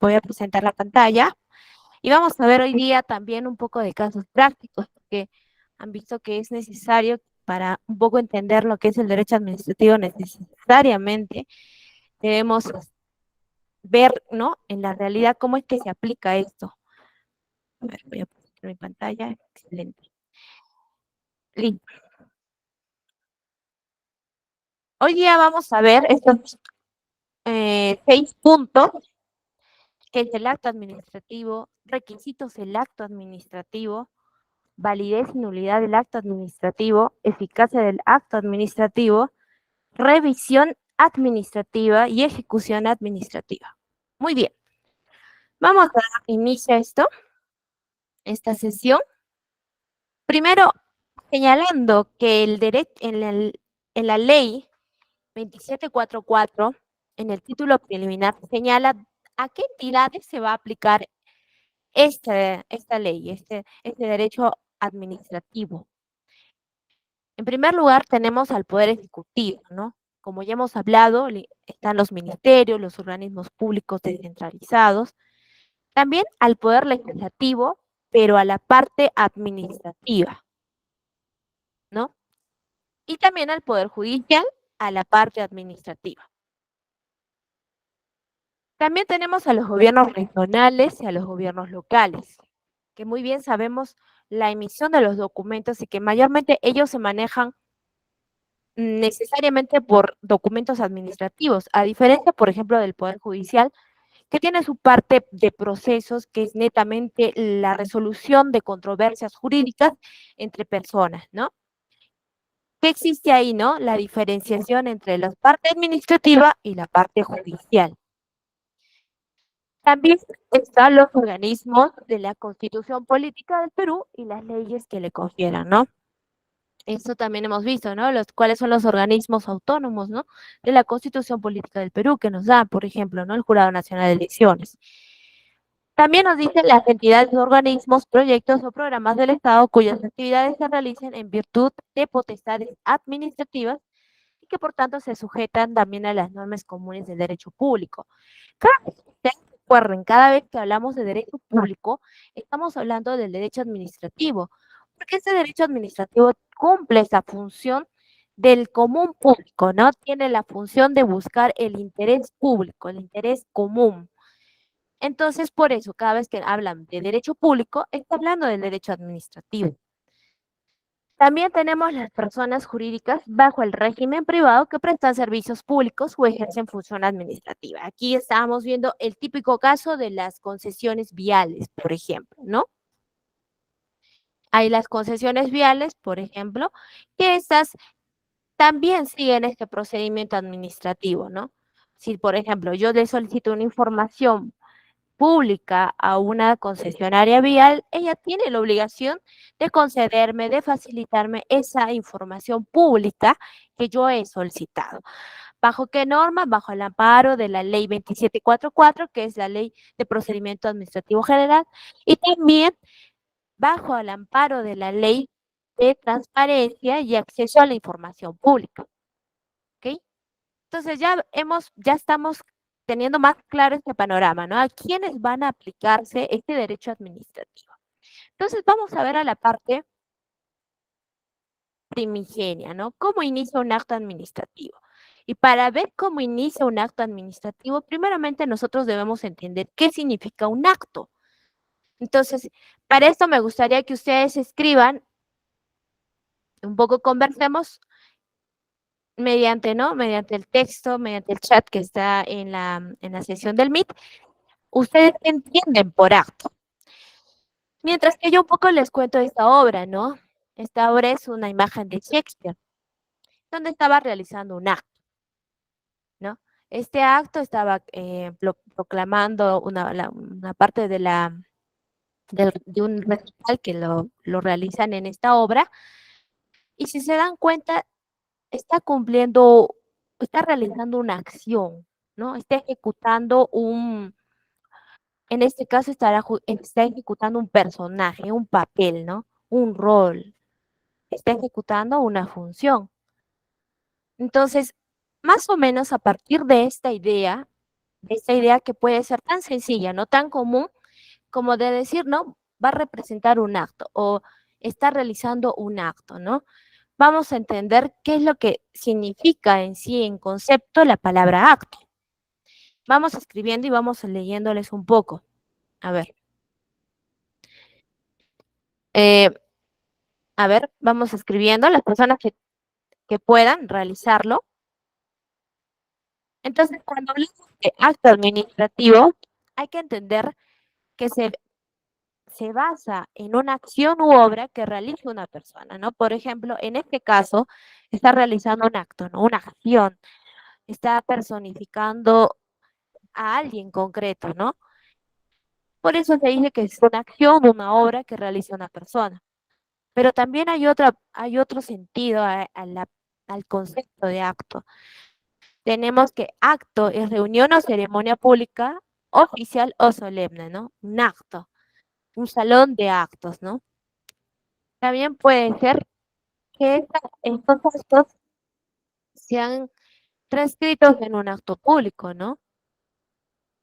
voy a presentar la pantalla y vamos a ver hoy día también un poco de casos prácticos, porque han visto que es necesario para un poco entender lo que es el derecho administrativo, necesariamente debemos ver, ¿no? En la realidad cómo es que se aplica esto. A ver, voy a poner mi pantalla. Excelente. Listo. Hoy día vamos a ver estos 6 puntos, que es el acto administrativo, requisitos del acto administrativo, validez y nulidad del acto administrativo, eficacia del acto administrativo, revisión administrativa y ejecución administrativa. Muy bien, vamos a iniciar esta sesión. Primero, señalando que el derecho en la ley 2744, en el título preliminar, señala a qué entidades se va a aplicar esta ley, este derecho administrativo. En primer lugar, tenemos al Poder Ejecutivo, ¿no? Como ya hemos hablado, están los ministerios, los organismos públicos descentralizados, también al Poder Legislativo, pero a la parte administrativa, ¿no? Y también al Poder Judicial, a la parte administrativa. También tenemos a los gobiernos regionales y a los gobiernos locales, que muy bien sabemos la emisión de los documentos y que mayormente ellos se manejan necesariamente por documentos administrativos, a diferencia, por ejemplo, del Poder Judicial, que tiene su parte de procesos, que es netamente la resolución de controversias jurídicas entre personas, ¿no? ¿Qué existe ahí, no? La diferenciación entre la parte administrativa y la parte judicial. También están los organismos de la Constitución Política del Perú y las leyes que le confieran, ¿no? Esto también hemos visto, ¿no? Cuáles son los organismos autónomos, ¿no? De la Constitución Política del Perú que nos da, por ejemplo, ¿no? El Jurado Nacional de Elecciones. También nos dicen las entidades, organismos, proyectos o programas del Estado cuyas actividades se realicen en virtud de potestades administrativas y que por tanto se sujetan también a las normas comunes del derecho público. Cada vez que ustedes recuerden, cada vez que hablamos de derecho público, estamos hablando del derecho administrativo, porque ese derecho administrativo cumple esa función del común público, ¿no? Tiene la función de buscar el interés público, el interés común. Entonces, por eso, cada vez que hablan de derecho público, está hablando del derecho administrativo. También tenemos las personas jurídicas bajo el régimen privado que prestan servicios públicos o ejercen función administrativa. Aquí estamos viendo el típico caso de las concesiones viales, por ejemplo, ¿no? Hay las concesiones viales, por ejemplo, que estas también siguen este procedimiento administrativo, ¿no? Si, por ejemplo, yo le solicito una información pública a una concesionaria vial, ella tiene la obligación de concederme, de facilitarme esa información pública que yo he solicitado. ¿Bajo qué norma? Bajo el amparo de la ley 2744, que es la ley de procedimiento administrativo general, y también bajo el amparo de la ley de transparencia y acceso a la información pública. ¿Ok? Entonces ya estamos teniendo más claro este panorama, ¿no? ¿A quiénes van a aplicarse este derecho administrativo? Entonces vamos a ver a la parte primigenia, ¿no? ¿Cómo inicia un acto administrativo? Y para ver cómo inicia un acto administrativo, primeramente nosotros debemos entender qué significa un acto. Entonces, para esto me gustaría que ustedes escriban, un poco conversemos mediante, ¿no? Mediante el texto, mediante el chat que está en la sesión del Meet. Ustedes entienden por acto. Mientras que yo un poco les cuento esta obra, ¿no? Esta obra es una imagen de Shakespeare, donde estaba realizando un acto, ¿no? Este acto estaba proclamando una parte de un recital que lo realizan en esta obra, y si se dan cuenta, está cumpliendo, está realizando una acción, ¿no? Está ejecutando en este caso está ejecutando un personaje, un papel, ¿no? Un rol, está ejecutando una función. Entonces, más o menos a partir de esta idea esta idea que puede ser tan sencilla, no tan común, como de decir, ¿no? Va a representar un acto o está realizando un acto, ¿no? Vamos a entender qué es lo que significa en sí, en concepto, la palabra acto. Vamos escribiendo y vamos leyéndoles un poco. A ver. Eh, a ver, vamos escribiendo las personas que puedan realizarlo. Entonces, cuando hablamos de acto administrativo, hay que entender que se basa en una acción u obra que realiza una persona, ¿no? Por ejemplo, en este caso, está realizando un acto, ¿no? Una acción, está personificando a alguien concreto, ¿no? Por eso se dice que es una acción, una obra que realiza una persona. Pero también hay otro sentido al concepto de acto. Tenemos que acto es reunión o ceremonia pública, oficial o solemne, ¿no? Un acto, un salón de actos, ¿no? También puede ser que estos actos sean transcritos en un acto público, ¿no?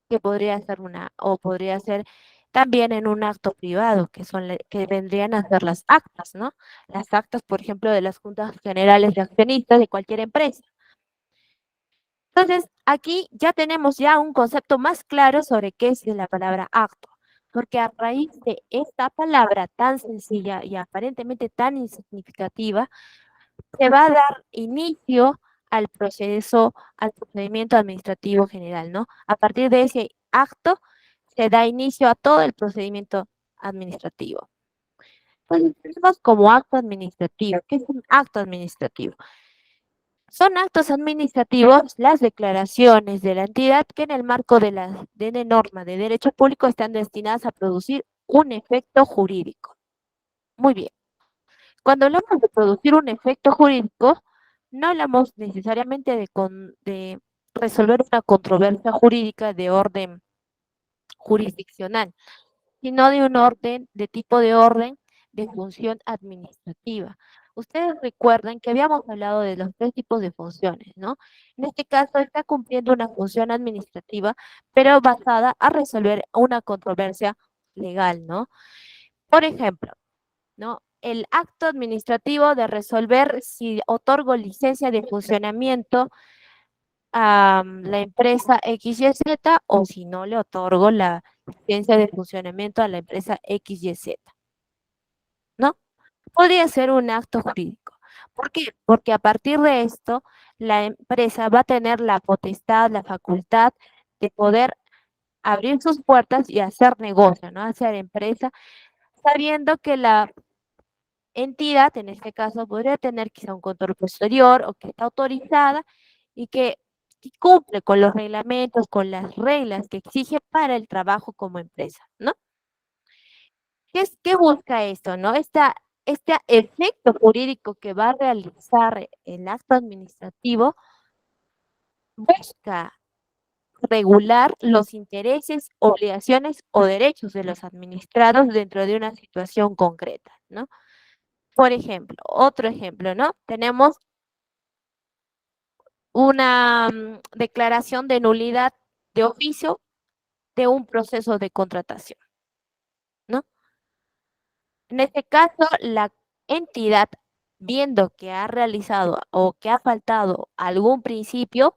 Que podría ser o podría ser también en un acto privado, que vendrían a ser las actas, ¿no? Las actas, por ejemplo, de las juntas generales de accionistas de cualquier empresa. Entonces, aquí ya tenemos ya un concepto más claro sobre qué es la palabra acto, porque a raíz de esta palabra tan sencilla y aparentemente tan insignificativa, se va a dar inicio al proceso, al procedimiento administrativo general, ¿no? A partir de ese acto se da inicio a todo el procedimiento administrativo. Entonces, tenemos como acto administrativo. ¿Qué es un acto administrativo? Son actos administrativos las declaraciones de la entidad que en el marco de la norma de derecho público están destinadas a producir un efecto jurídico. Muy bien. Cuando hablamos de producir un efecto jurídico, no hablamos necesariamente de resolver una controversia jurídica de orden jurisdiccional, sino de un orden, de tipo de orden de función administrativa. Ustedes recuerdan que habíamos hablado de los tres tipos de funciones, ¿no? En este caso está cumpliendo una función administrativa, pero basada a resolver una controversia legal, ¿no? Por ejemplo, ¿no? El acto administrativo de resolver si otorgo licencia de funcionamiento a la empresa XYZ o si no le otorgo la licencia de funcionamiento a la empresa XYZ, ¿no? Podría ser un acto jurídico. ¿Por qué? Porque a partir de esto, la empresa va a tener la potestad, la facultad de poder abrir sus puertas y hacer negocio, ¿no? Hacer empresa, sabiendo que la entidad, en este caso, podría tener quizá un control posterior o que está autorizada y que cumple con los reglamentos, con las reglas que exige para el trabajo como empresa, ¿no? ¿Qué busca esto, no? Este efecto jurídico que va a realizar el acto administrativo busca regular los intereses, obligaciones o derechos de los administrados dentro de una situación concreta, ¿no? Por ejemplo, otro ejemplo, ¿no? Tenemos una declaración de nulidad de oficio de un proceso de contratación, ¿no? En este caso, la entidad, viendo que ha realizado o que ha faltado algún principio,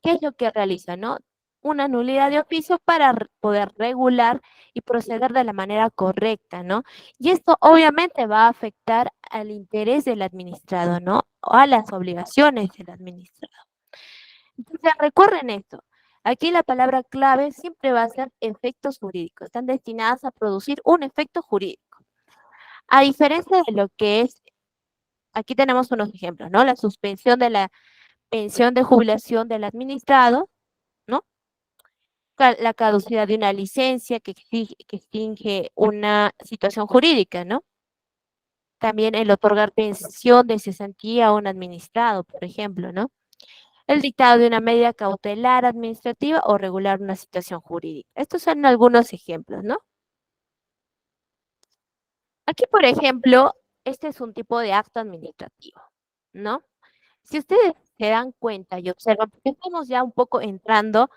¿qué es lo que realiza, no? Una nulidad de oficio para poder regular y proceder de la manera correcta, ¿no? Y esto obviamente va a afectar al interés del administrado, ¿no? O a las obligaciones del administrado. Entonces, recuerden esto. Aquí la palabra clave siempre va a ser efectos jurídicos. Están destinadas a producir un efecto jurídico. A diferencia de lo que es, aquí tenemos unos ejemplos, ¿no? La suspensión de la pensión de jubilación del administrado, ¿no? La caducidad de una licencia que extingue una situación jurídica, ¿no? También el otorgar pensión de cesantía a un administrado, por ejemplo, ¿no? El dictado de una medida cautelar administrativa o regular una situación jurídica. Estos son algunos ejemplos, ¿no? Aquí, por ejemplo, este es un tipo de acto administrativo, ¿no? Si ustedes se dan cuenta y observan, porque estamos ya un poco entrando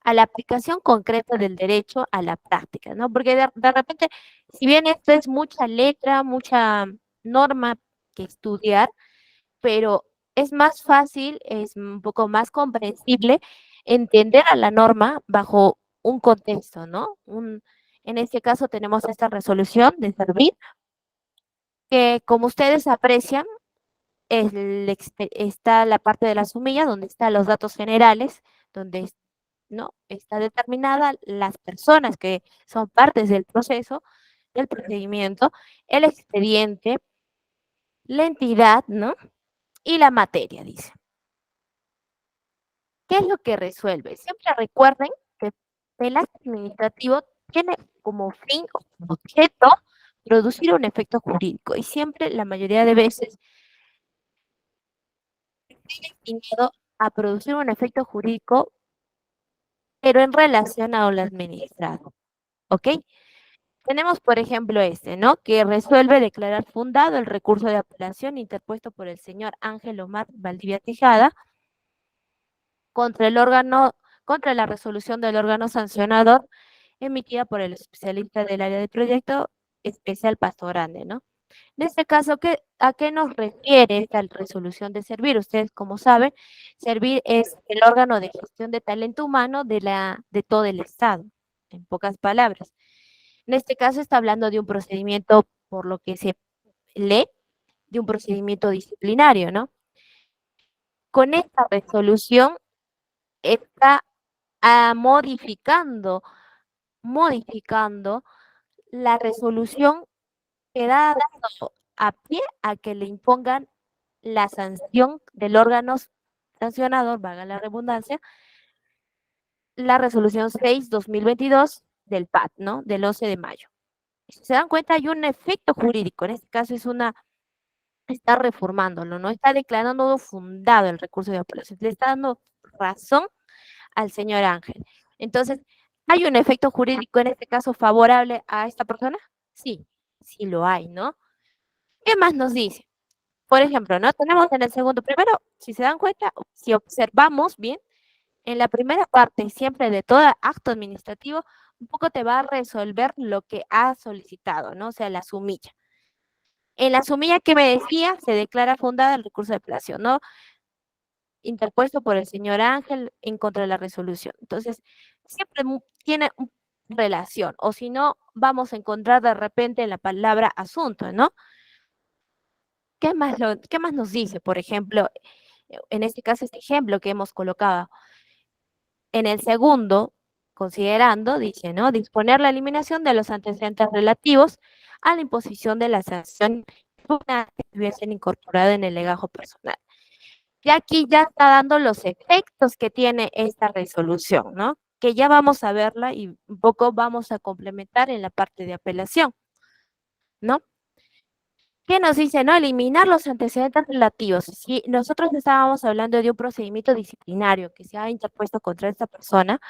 a la aplicación concreta del derecho a la práctica, ¿no? Porque de repente, si bien esto es mucha letra, mucha norma que estudiar, pero es más fácil, es un poco más comprensible entender a la norma bajo un contexto, ¿no? En este caso tenemos esta resolución de servir, que como ustedes aprecian, está la parte de la sumilla donde están los datos generales, donde ¿no? Está determinada las personas que son partes del proceso, del procedimiento, el expediente, la entidad, ¿no? Y la materia, dice. ¿Qué es lo que resuelve? Siempre recuerden que el acto administrativo tiene como fin o como objeto producir un efecto jurídico y siempre, la mayoría de veces, está destinado a producir un efecto jurídico, pero en relación a lo administrado, ¿ok? Tenemos, por ejemplo, este, ¿no? Que resuelve declarar fundado el recurso de apelación interpuesto por el señor Ángel Omar Valdivia Tejada contra el órgano, contra la resolución del órgano sancionador emitida por el especialista del área de proyecto especial Pasto Grande, ¿no? En este caso, ¿a qué nos refiere esta resolución de Servir? Ustedes, como saben, Servir es el órgano de gestión de talento humano de todo el Estado, en pocas palabras. En este caso está hablando de un procedimiento, por lo que se lee, de un procedimiento disciplinario, ¿no? Con esta resolución está modificando la resolución que da dando a pie a que le impongan la sanción del órgano sancionador, valga la redundancia, la resolución 6/2022 del PAT, ¿no? Del 11 de mayo. Si se dan cuenta, hay un efecto jurídico, en este caso está reformándolo, no está declarando fundado el recurso de apelación, le está dando razón al señor Ángel. Entonces, ¿hay un efecto jurídico en este caso favorable a esta persona? Sí, sí lo hay, ¿no? ¿Qué más nos dice? Por ejemplo, ¿no? Tenemos en el segundo, primero, si se dan cuenta, si observamos bien, en la primera parte siempre de todo acto administrativo, un poco te va a resolver lo que ha solicitado, ¿no? O sea, la sumilla. En la sumilla que me decía, se declara fundada el recurso de apelación, ¿no? Interpuesto por el señor Ángel en contra de la resolución. Entonces, siempre tiene relación, o si no, vamos a encontrar de repente en la palabra asunto, ¿no? ¿Qué más nos dice? Por ejemplo, en este caso, este ejemplo que hemos colocado. En el segundo, considerando, dice, ¿no? Disponer la eliminación de los antecedentes relativos a la imposición de la sanción que hubiesen incorporado en el legajo personal. Y aquí ya está dando los efectos que tiene esta resolución, ¿no? Que ya vamos a verla y un poco vamos a complementar en la parte de apelación, ¿no? ¿Qué nos dice? No, eliminar los antecedentes relativos. Si nosotros estábamos hablando de un procedimiento disciplinario que se ha interpuesto contra esta persona,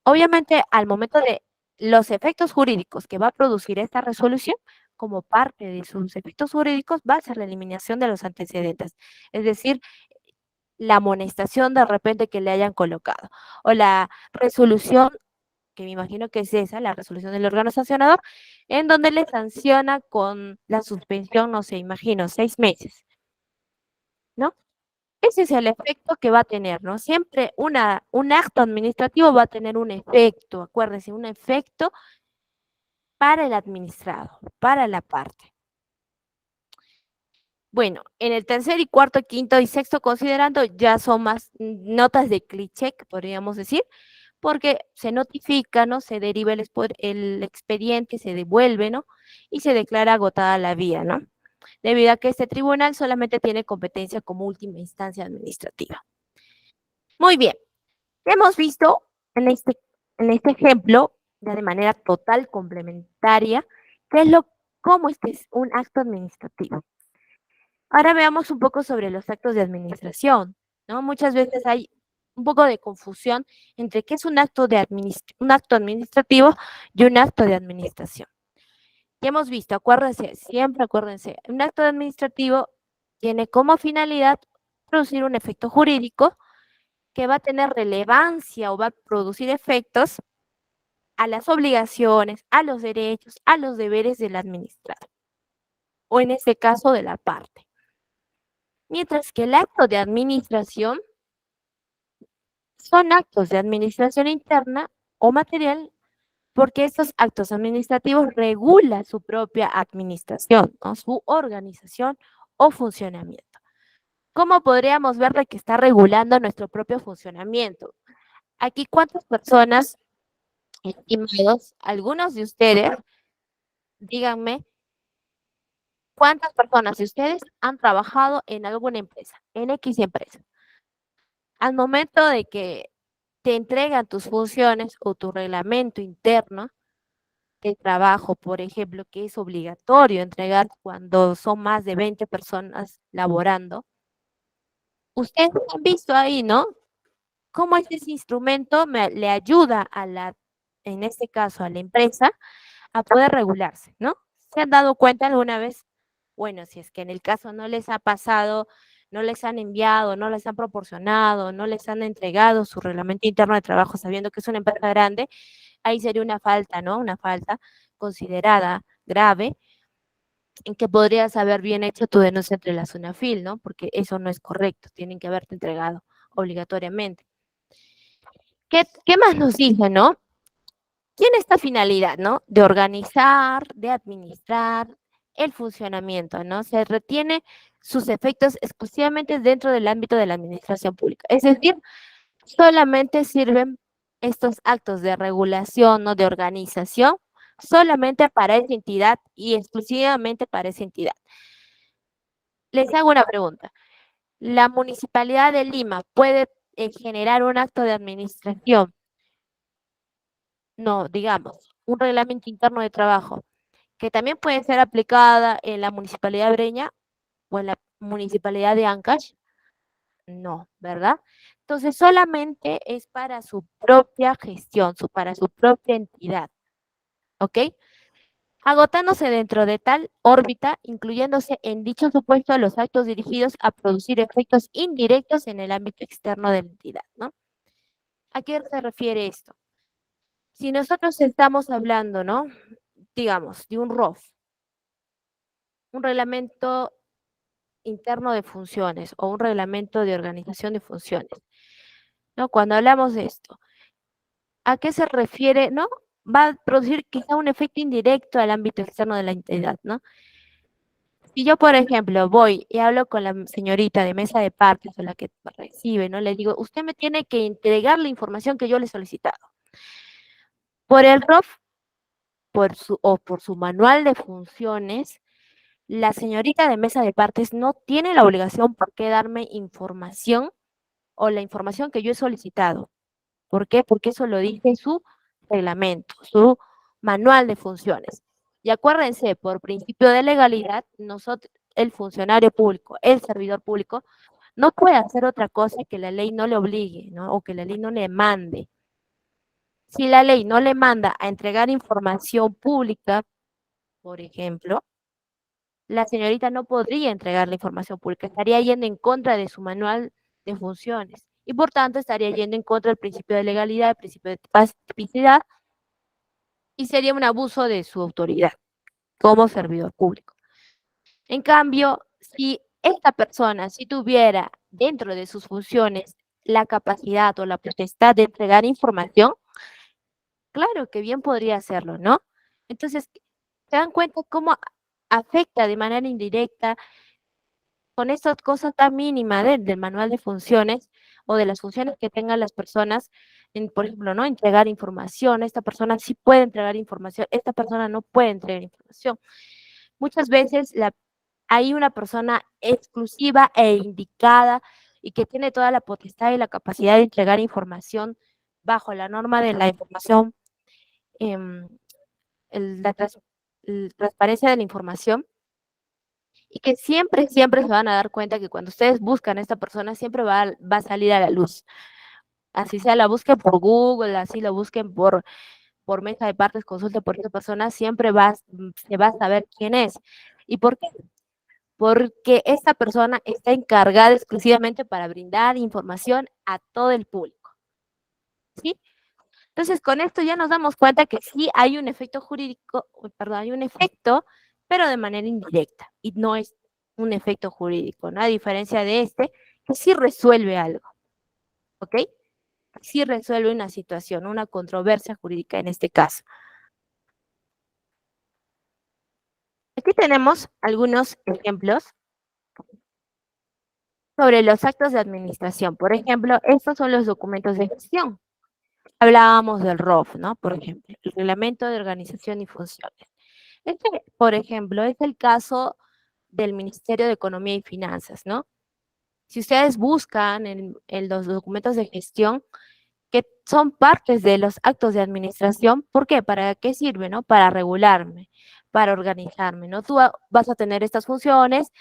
obviamente al momento de los efectos jurídicos que va a producir esta resolución, como parte de sus efectos jurídicos, va a ser la eliminación de los antecedentes. Es decir, la amonestación de repente que le hayan colocado o la resolución, que me imagino que es esa, la resolución del órgano sancionador, en donde le sanciona con la suspensión, no sé, imagino, 6 meses, ¿no? Ese es el efecto que va a tener, ¿no? Siempre un acto administrativo va a tener un efecto, acuérdense, un efecto para el administrado, para la parte. Bueno, en el tercer y cuarto, quinto y sexto considerando ya son más notas de cliché, podríamos decir, porque se notifica, ¿no? Se deriva el expediente, se devuelve, ¿no? Y se declara agotada la vía, ¿no? Debido a que este tribunal solamente tiene competencia como última instancia administrativa. Muy bien, hemos visto en este ejemplo, ya de manera total complementaria, qué es cómo este es un acto administrativo. Ahora veamos un poco sobre los actos de administración, ¿no? Muchas veces hay un poco de confusión entre qué es un acto administrativo y un acto de administración. Ya hemos visto, acuérdense, siempre acuérdense, un acto administrativo tiene como finalidad producir un efecto jurídico que va a tener relevancia o va a producir efectos a las obligaciones, a los derechos, a los deberes del administrador, o en este caso de la parte. Mientras que el acto de administración son actos de administración interna o material porque estos actos administrativos regulan su propia administración, ¿no? Su organización o funcionamiento. ¿Cómo podríamos ver de que está regulando nuestro propio funcionamiento? Aquí, ¿cuántas personas, estimados, algunos de ustedes, díganme, cuántas personas de ustedes han trabajado en alguna empresa, en X empresa? Al momento de que te entregan tus funciones o tu reglamento interno de trabajo, por ejemplo, que es obligatorio entregar cuando son más de 20 personas laborando, ustedes han visto ahí, ¿no? Cómo ese instrumento le ayuda a la, en este caso, a la empresa a poder regularse, ¿no? ¿Se han dado cuenta alguna vez? Bueno, si es que en el caso no les ha pasado, no les han enviado, no les han proporcionado, no les han entregado su reglamento interno de trabajo sabiendo que es una empresa grande, ahí sería una falta, ¿no? Una falta considerada grave en que podrías haber bien hecho tu denuncia entre la SUNAFIL, ¿no? Porque eso no es correcto, tienen que haberte entregado obligatoriamente. ¿Qué más nos dice, no? Tiene esta finalidad, ¿no? De organizar, de administrar el funcionamiento, ¿no? Se retiene sus efectos exclusivamente dentro del ámbito de la administración pública. Es decir, solamente sirven estos actos de regulación o de organización solamente para esa entidad y exclusivamente para esa entidad. Les hago una pregunta. ¿La Municipalidad de Lima puede generar un acto de administración? No, digamos, un reglamento interno de trabajo que también puede ser aplicada en la Municipalidad de Breña o en la Municipalidad de Ancash. No, ¿verdad? Entonces solamente es para su propia gestión, para su propia entidad, ¿ok? Agotándose dentro de tal órbita, incluyéndose en dicho supuesto los actos dirigidos a producir efectos indirectos en el ámbito externo de la entidad, ¿no? ¿A qué se refiere esto? Si nosotros estamos hablando, ¿no? Digamos, de un ROF, un reglamento interno de funciones o un reglamento de organización de funciones, ¿no? Cuando hablamos de esto, ¿a qué se refiere, no? Va a producir quizá un efecto indirecto al ámbito externo de la entidad, ¿no? Si yo, por ejemplo, voy y hablo con la señorita de mesa de partes o la que recibe, ¿no? Le digo, usted me tiene que entregar la información que yo le he solicitado. Por el ROF, o por su manual de funciones, la señorita de mesa de partes no tiene la obligación por qué darme información o la información que yo he solicitado. ¿Por qué? Porque eso lo dice su reglamento, su manual de funciones. Y acuérdense, por principio de legalidad, nosotros, el funcionario público, el servidor público, no puede hacer otra cosa que la ley no le obligue, ¿no? O que la ley no le mande. Si la ley no le manda a entregar información pública, por ejemplo, la señorita no podría entregar la información pública, estaría yendo en contra de su manual de funciones y por tanto estaría yendo en contra del principio de legalidad, el principio de tipicidad y sería un abuso de su autoridad como servidor público. En cambio, si esta persona, si tuviera dentro de sus funciones la capacidad o la potestad de entregar información, claro que bien podría hacerlo, ¿no? Entonces, ¿se dan cuenta cómo afecta de manera indirecta con estas cosas tan mínimas del manual de funciones o de las funciones que tengan las personas, por ejemplo, ¿no? Entregar información, esta persona sí puede entregar información, esta persona no puede entregar información. Muchas veces hay una persona exclusiva e indicada y que tiene toda la potestad y la capacidad de entregar información bajo la norma de la información, em, la transparencia de la información, y que siempre, siempre se van a dar cuenta que cuando ustedes buscan a esta persona, siempre va a salir a la luz. Así sea, la busquen por Google, así la busquen por mesa de partes, consulte por esa persona, siempre se va a saber quién es. ¿Y por qué? porque esta persona está encargada exclusivamente para brindar información a todo el público, ¿sí? Entonces, con esto ya nos damos cuenta que sí hay un efecto jurídico, perdón, hay un efecto, pero de manera indirecta y no es un efecto jurídico, ¿no? A diferencia de este, que sí resuelve algo, ¿ok? Sí resuelve una situación, una controversia jurídica en este caso. Aquí tenemos algunos ejemplos sobre los actos de administración. Por ejemplo, estos son los documentos de gestión. Hablábamos del ROF, ¿no? Por ejemplo, el Reglamento de Organización y Funciones. Este, por ejemplo, es el caso del Ministerio de Economía y Finanzas, ¿no? Si ustedes buscan en los documentos de gestión, que son partes de los actos de administración, ¿por qué? ¿Para qué sirve, no? Para regularme, para organizarme, ¿no? Tú vas a tener estas funciones,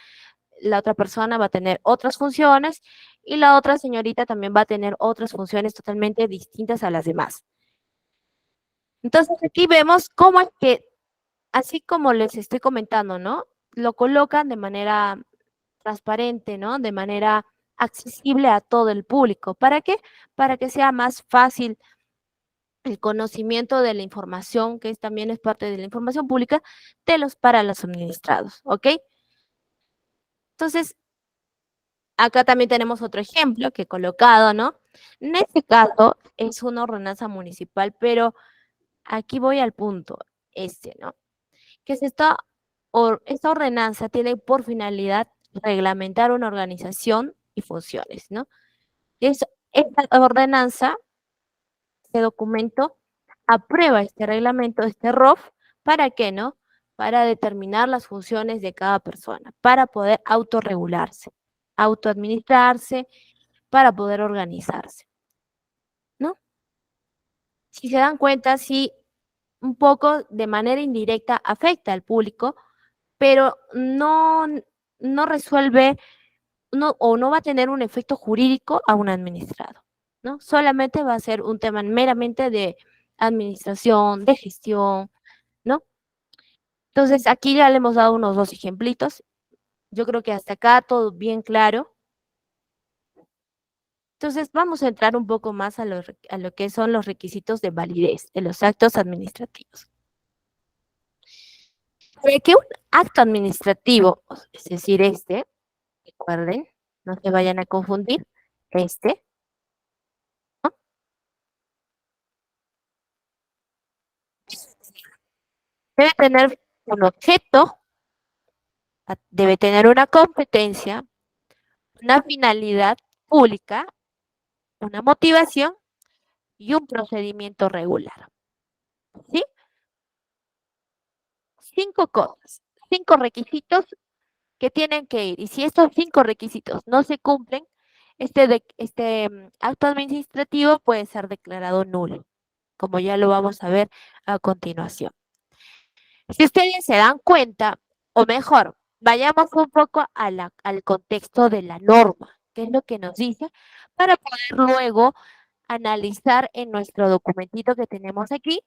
la otra persona va a tener otras funciones y la otra señorita también va a tener otras funciones totalmente distintas a las demás. Entonces aquí vemos cómo es que, así como les estoy comentando, ¿no? Lo colocan de manera transparente, ¿no? De manera accesible a todo el público. ¿Para qué? Para que sea más fácil el conocimiento de la información, que también es parte de la información pública, para los administrados, ¿ok? Entonces, acá también tenemos otro ejemplo que he colocado, ¿no? En este caso es una ordenanza municipal, pero aquí voy al punto, ¿no? Que esta ordenanza tiene por finalidad reglamentar una organización y funciones, ¿no? Esta ordenanza, este documento, aprueba este reglamento, este ROF, ¿para qué, no? Para determinar las funciones de cada persona, para poder autorregularse, autoadministrarse, para poder organizarse, ¿no? Si se dan cuenta, sí, un poco de manera indirecta afecta al público, pero no resuelve o no va a tener un efecto jurídico a un administrado, ¿no? Solamente va a ser un tema meramente de administración, de gestión, ¿no? Entonces, aquí ya le hemos dado unos dos ejemplitos. Yo creo que hasta acá todo bien claro. Entonces, vamos a entrar un poco más a lo que son los requisitos de validez de los actos administrativos. Para que un acto administrativo, es decir, recuerden, no se vayan a confundir, ¿no? Debe tener un objeto, debe tener una competencia, una finalidad pública, una motivación y un procedimiento regular. ¿Sí? 5 cosas, 5 requisitos que tienen que ir. Y si estos 5 requisitos no se cumplen, acto administrativo puede ser declarado nulo, como ya lo vamos a ver a continuación. Si ustedes se dan cuenta, o mejor, vayamos un poco al contexto de la norma, qué es lo que nos dice, para poder luego analizar en nuestro documentito que tenemos aquí,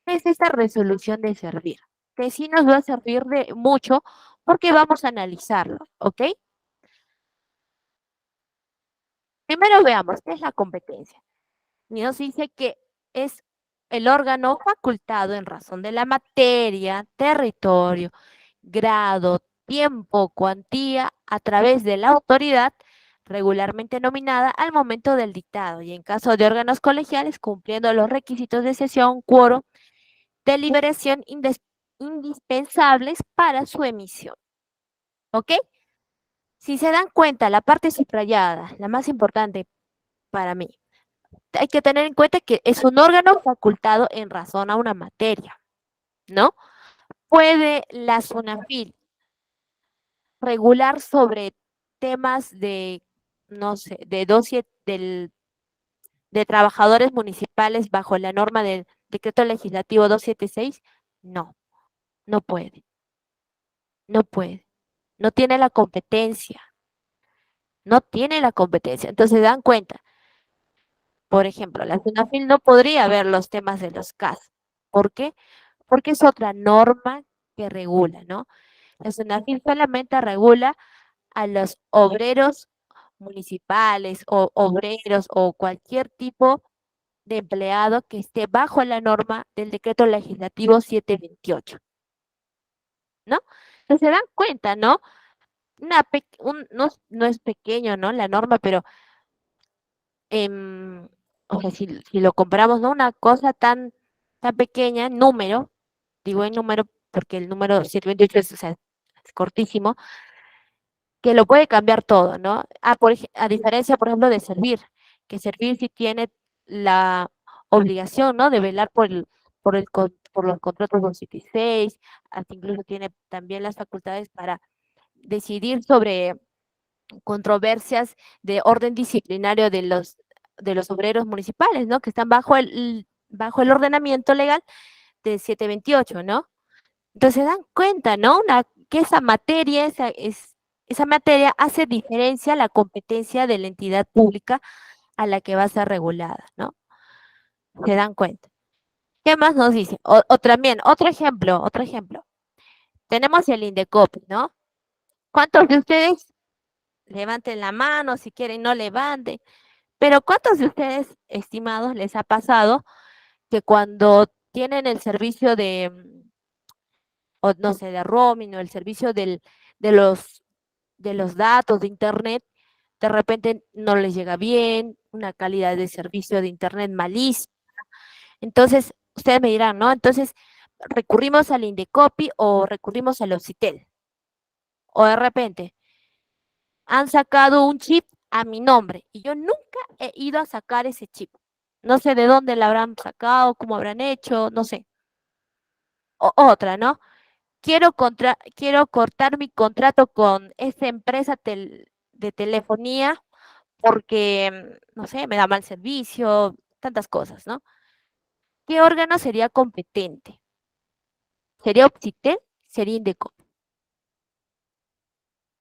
es esta resolución de servir, que sí nos va a servir de mucho porque vamos a analizarlo, ¿ok? Primero veamos qué es la competencia. Y nos dice que es el órgano facultado en razón de la materia, territorio, grado, tiempo, cuantía, a través de la autoridad regularmente nominada al momento del dictado y en caso de órganos colegiales cumpliendo los requisitos de sesión, quórum, deliberación indispensables para su emisión. ¿Ok? Si se dan cuenta, la parte subrayada, la más importante para mí, hay que tener en cuenta que es un órgano facultado en razón a una materia, ¿no? Puede la SUNAFIL regular sobre temas de, no sé, de dossier de trabajadores municipales bajo la norma del decreto legislativo 276? No, no puede, no puede. No tiene la competencia, no tiene la competencia. Entonces se dan cuenta, por ejemplo, la SUNAFIL no podría ver los temas de los CAS. ¿Por qué? Porque es otra norma que regula, ¿no? La SUNAFIL solamente regula a los obreros municipales o obreros o cualquier tipo de empleado que esté bajo la norma del decreto legislativo 728, ¿no? Entonces se dan cuenta, ¿no? No, no es pequeño, ¿no? La norma, pero o sea, si lo comparamos, ¿no? Una cosa tan pequeña, en número, digo en número porque el número 728 es, o sea, es cortísimo, que lo puede cambiar todo, ¿no? A diferencia, por ejemplo, de servir, que servir sí tiene la obligación, ¿no? De velar por los contratos 276, hasta incluso tiene también las facultades para decidir sobre controversias de orden disciplinario de los obreros municipales, ¿no? Que están bajo el ordenamiento legal de 728, ¿no? Entonces se dan cuenta, ¿no? Que esa materia hace diferencia a la competencia de la entidad pública a la que va a ser regulada, ¿no? Se dan cuenta. ¿Qué más nos dice? O también, otro ejemplo. Tenemos el Indecopi, ¿no? ¿Cuántos de ustedes levanten la mano, si quieren no levanten? Pero ¿cuántos de ustedes, estimados, les ha pasado que cuando tienen el servicio o no sé, de roaming o el servicio de de los datos de internet, de repente no les llega bien, una calidad de servicio de internet malísima? Entonces, ustedes me dirán, ¿no? Entonces, recurrimos al Indecopi o recurrimos al Occitel. O de repente, han sacado un chip a mi nombre y yo nunca he ido a sacar ese chip. No sé de dónde la habrán sacado, cómo habrán hecho, no sé. Otra, ¿no? Quiero cortar mi contrato con esa empresa de telefonía porque, no sé, me da mal servicio, tantas cosas, ¿no? ¿Qué órgano sería competente? ¿Sería Opsitel? ¿Sería Indeco?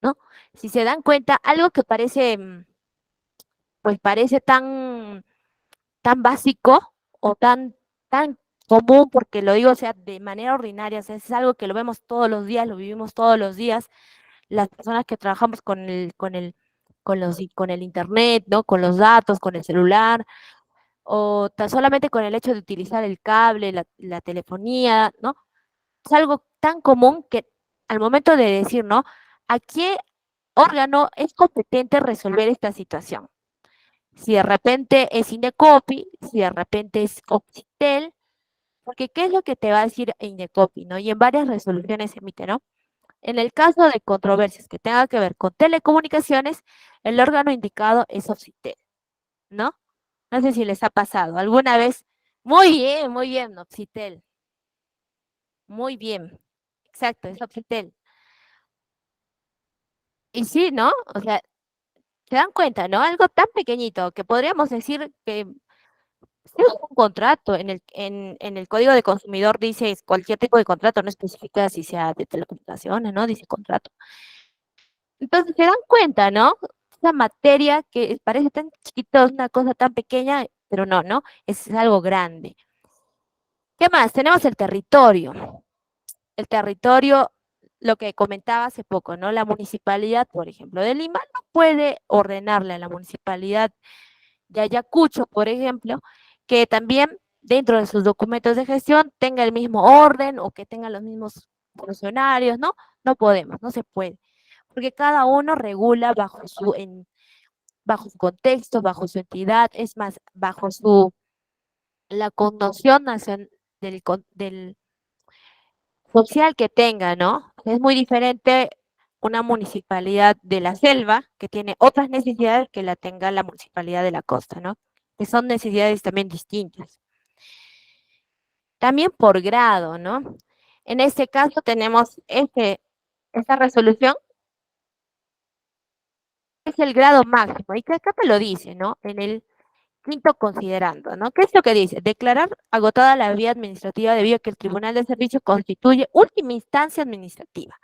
¿No? Si se dan cuenta, algo que parece, pues parece tan básico o tan común, porque lo digo, o sea, de manera ordinaria, o sea, es algo que lo vemos todos los días, lo vivimos todos los días, las personas que trabajamos con el internet, ¿no? Con los datos, con el celular, o tan solamente con el hecho de utilizar el cable, la telefonía, ¿no? Es algo tan común que al momento de decir, ¿no? ¿A qué órgano es competente resolver esta situación? Si de repente es Indecopi, si de repente es Occitel, porque ¿qué es lo que te va a decir Indecopi, ¿no? Y en varias resoluciones se emite, ¿no? En el caso de controversias que tengan que ver con telecomunicaciones, el órgano indicado es Occitel, ¿no? No sé si les ha pasado alguna vez. Muy bien, Occitel. Muy bien. Exacto, es Occitel. Y sí, ¿no? O sea, se dan cuenta, ¿no? Algo tan pequeñito que podríamos decir que si es un contrato en el Código de Consumidor dice cualquier tipo de contrato, no especifica si sea de telecomunicaciones, ¿no? Dice contrato. Entonces se dan cuenta, ¿no? Esa materia que parece tan chiquito, es una cosa tan pequeña, pero no, ¿no? Es algo grande. ¿Qué más? Tenemos el territorio. El territorio, lo que comentaba hace poco, ¿no? La municipalidad, por ejemplo, de Lima no puede ordenarle a la municipalidad de Ayacucho, por ejemplo, que también dentro de sus documentos de gestión tenga el mismo orden o que tenga los mismos funcionarios, ¿no? No podemos, no se puede, porque cada uno regula bajo su contexto, bajo su entidad, es más, la connotación del social que tenga, ¿no? Es muy diferente una municipalidad de la selva que tiene otras necesidades que la tenga la municipalidad de la costa, ¿no? Que son necesidades también distintas. También por grado, ¿no? En este caso tenemos esta resolución, es el grado máximo, y que acá te lo dice, ¿no? En el quinto considerando, ¿no? ¿Qué es lo que dice? Declarar agotada la vía administrativa debido a que el Tribunal de Servicio constituye última instancia administrativa,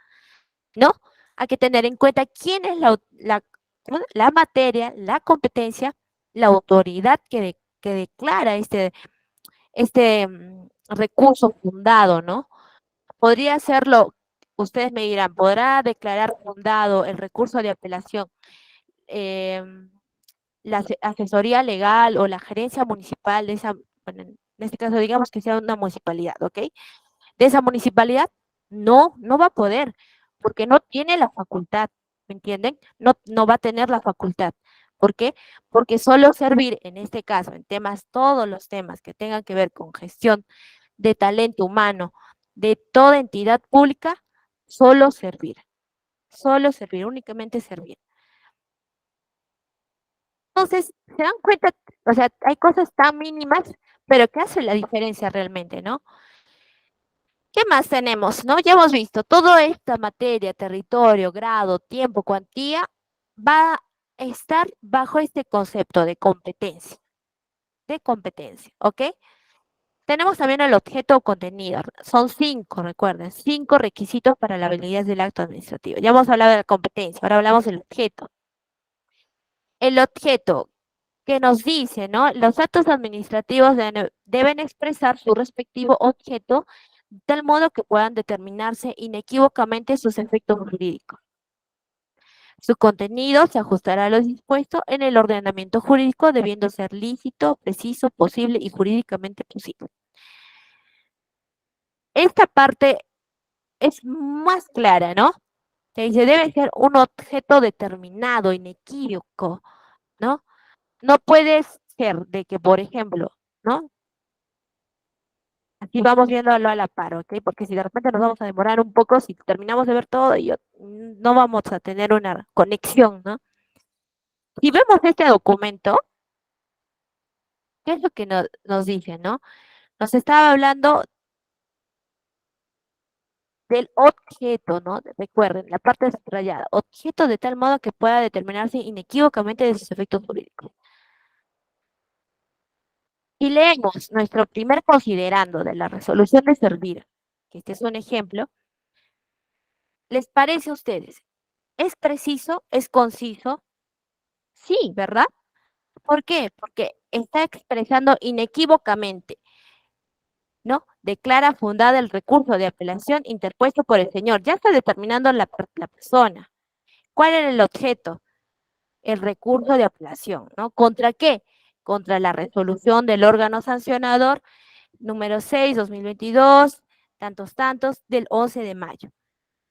¿no? Hay que tener en cuenta quién es la materia, la competencia, la autoridad que declara este recurso fundado, ¿no? Podría serlo, Ustedes me dirán, ¿podrá declarar fundado el recurso de apelación la asesoría legal o la gerencia municipal de esa, bueno, en este caso digamos que sea una municipalidad, ¿ok? De esa municipalidad, no, no va a poder, porque no tiene la facultad, ¿me entienden? No, no va a tener la facultad. ¿Por qué? Porque solo servir, en este caso, en temas, todos los temas que tengan que ver con gestión de talento humano de toda entidad pública, solo servir, únicamente servir. Entonces, se dan cuenta, o sea, hay cosas tan mínimas, pero que hacen la diferencia realmente, ¿no? ¿Qué más tenemos, no? Ya hemos visto, toda esta materia, territorio, grado, tiempo, cuantía, va a estar bajo este concepto de competencia, ¿ok? Tenemos también el objeto o contenido. Son 5, recuerden, 5 requisitos para la validez del acto administrativo. Ya hemos hablado de la competencia, ahora hablamos del objeto. El objeto que nos dice, ¿no? Los actos administrativos deben expresar su respectivo objeto de tal modo que puedan determinarse inequívocamente sus efectos jurídicos. Su contenido se ajustará a lo dispuesto en el ordenamiento jurídico, debiendo ser lícito, preciso, posible y jurídicamente posible. Esta parte es más clara, ¿no? Que dice, debe ser un objeto determinado, inequívoco, ¿no? No puede ser de que, por ejemplo, ¿no? Aquí vamos viéndolo a la par, ¿ok? Porque si de repente nos vamos a demorar un poco, si terminamos de ver todo, no vamos a tener una conexión, ¿no? Si vemos este documento, ¿qué es lo que nos dice, no? Nos estaba hablando del objeto, ¿no? Recuerden, la parte subrayada, objeto de tal modo que pueda determinarse inequívocamente de sus efectos jurídicos. Y leemos nuestro primer considerando de la resolución de servir, que este es un ejemplo, ¿les parece a ustedes? ¿Es preciso? ¿Es conciso? Sí, ¿verdad? ¿Por qué? Porque está expresando inequívocamente, ¿no? Declara fundada el recurso de apelación interpuesto por el señor. Ya está determinando la persona. ¿Cuál era el objeto? El recurso de apelación, ¿no? ¿Contra qué? Contra la resolución del órgano sancionador número 6, 2022, tantos, del 11 de mayo.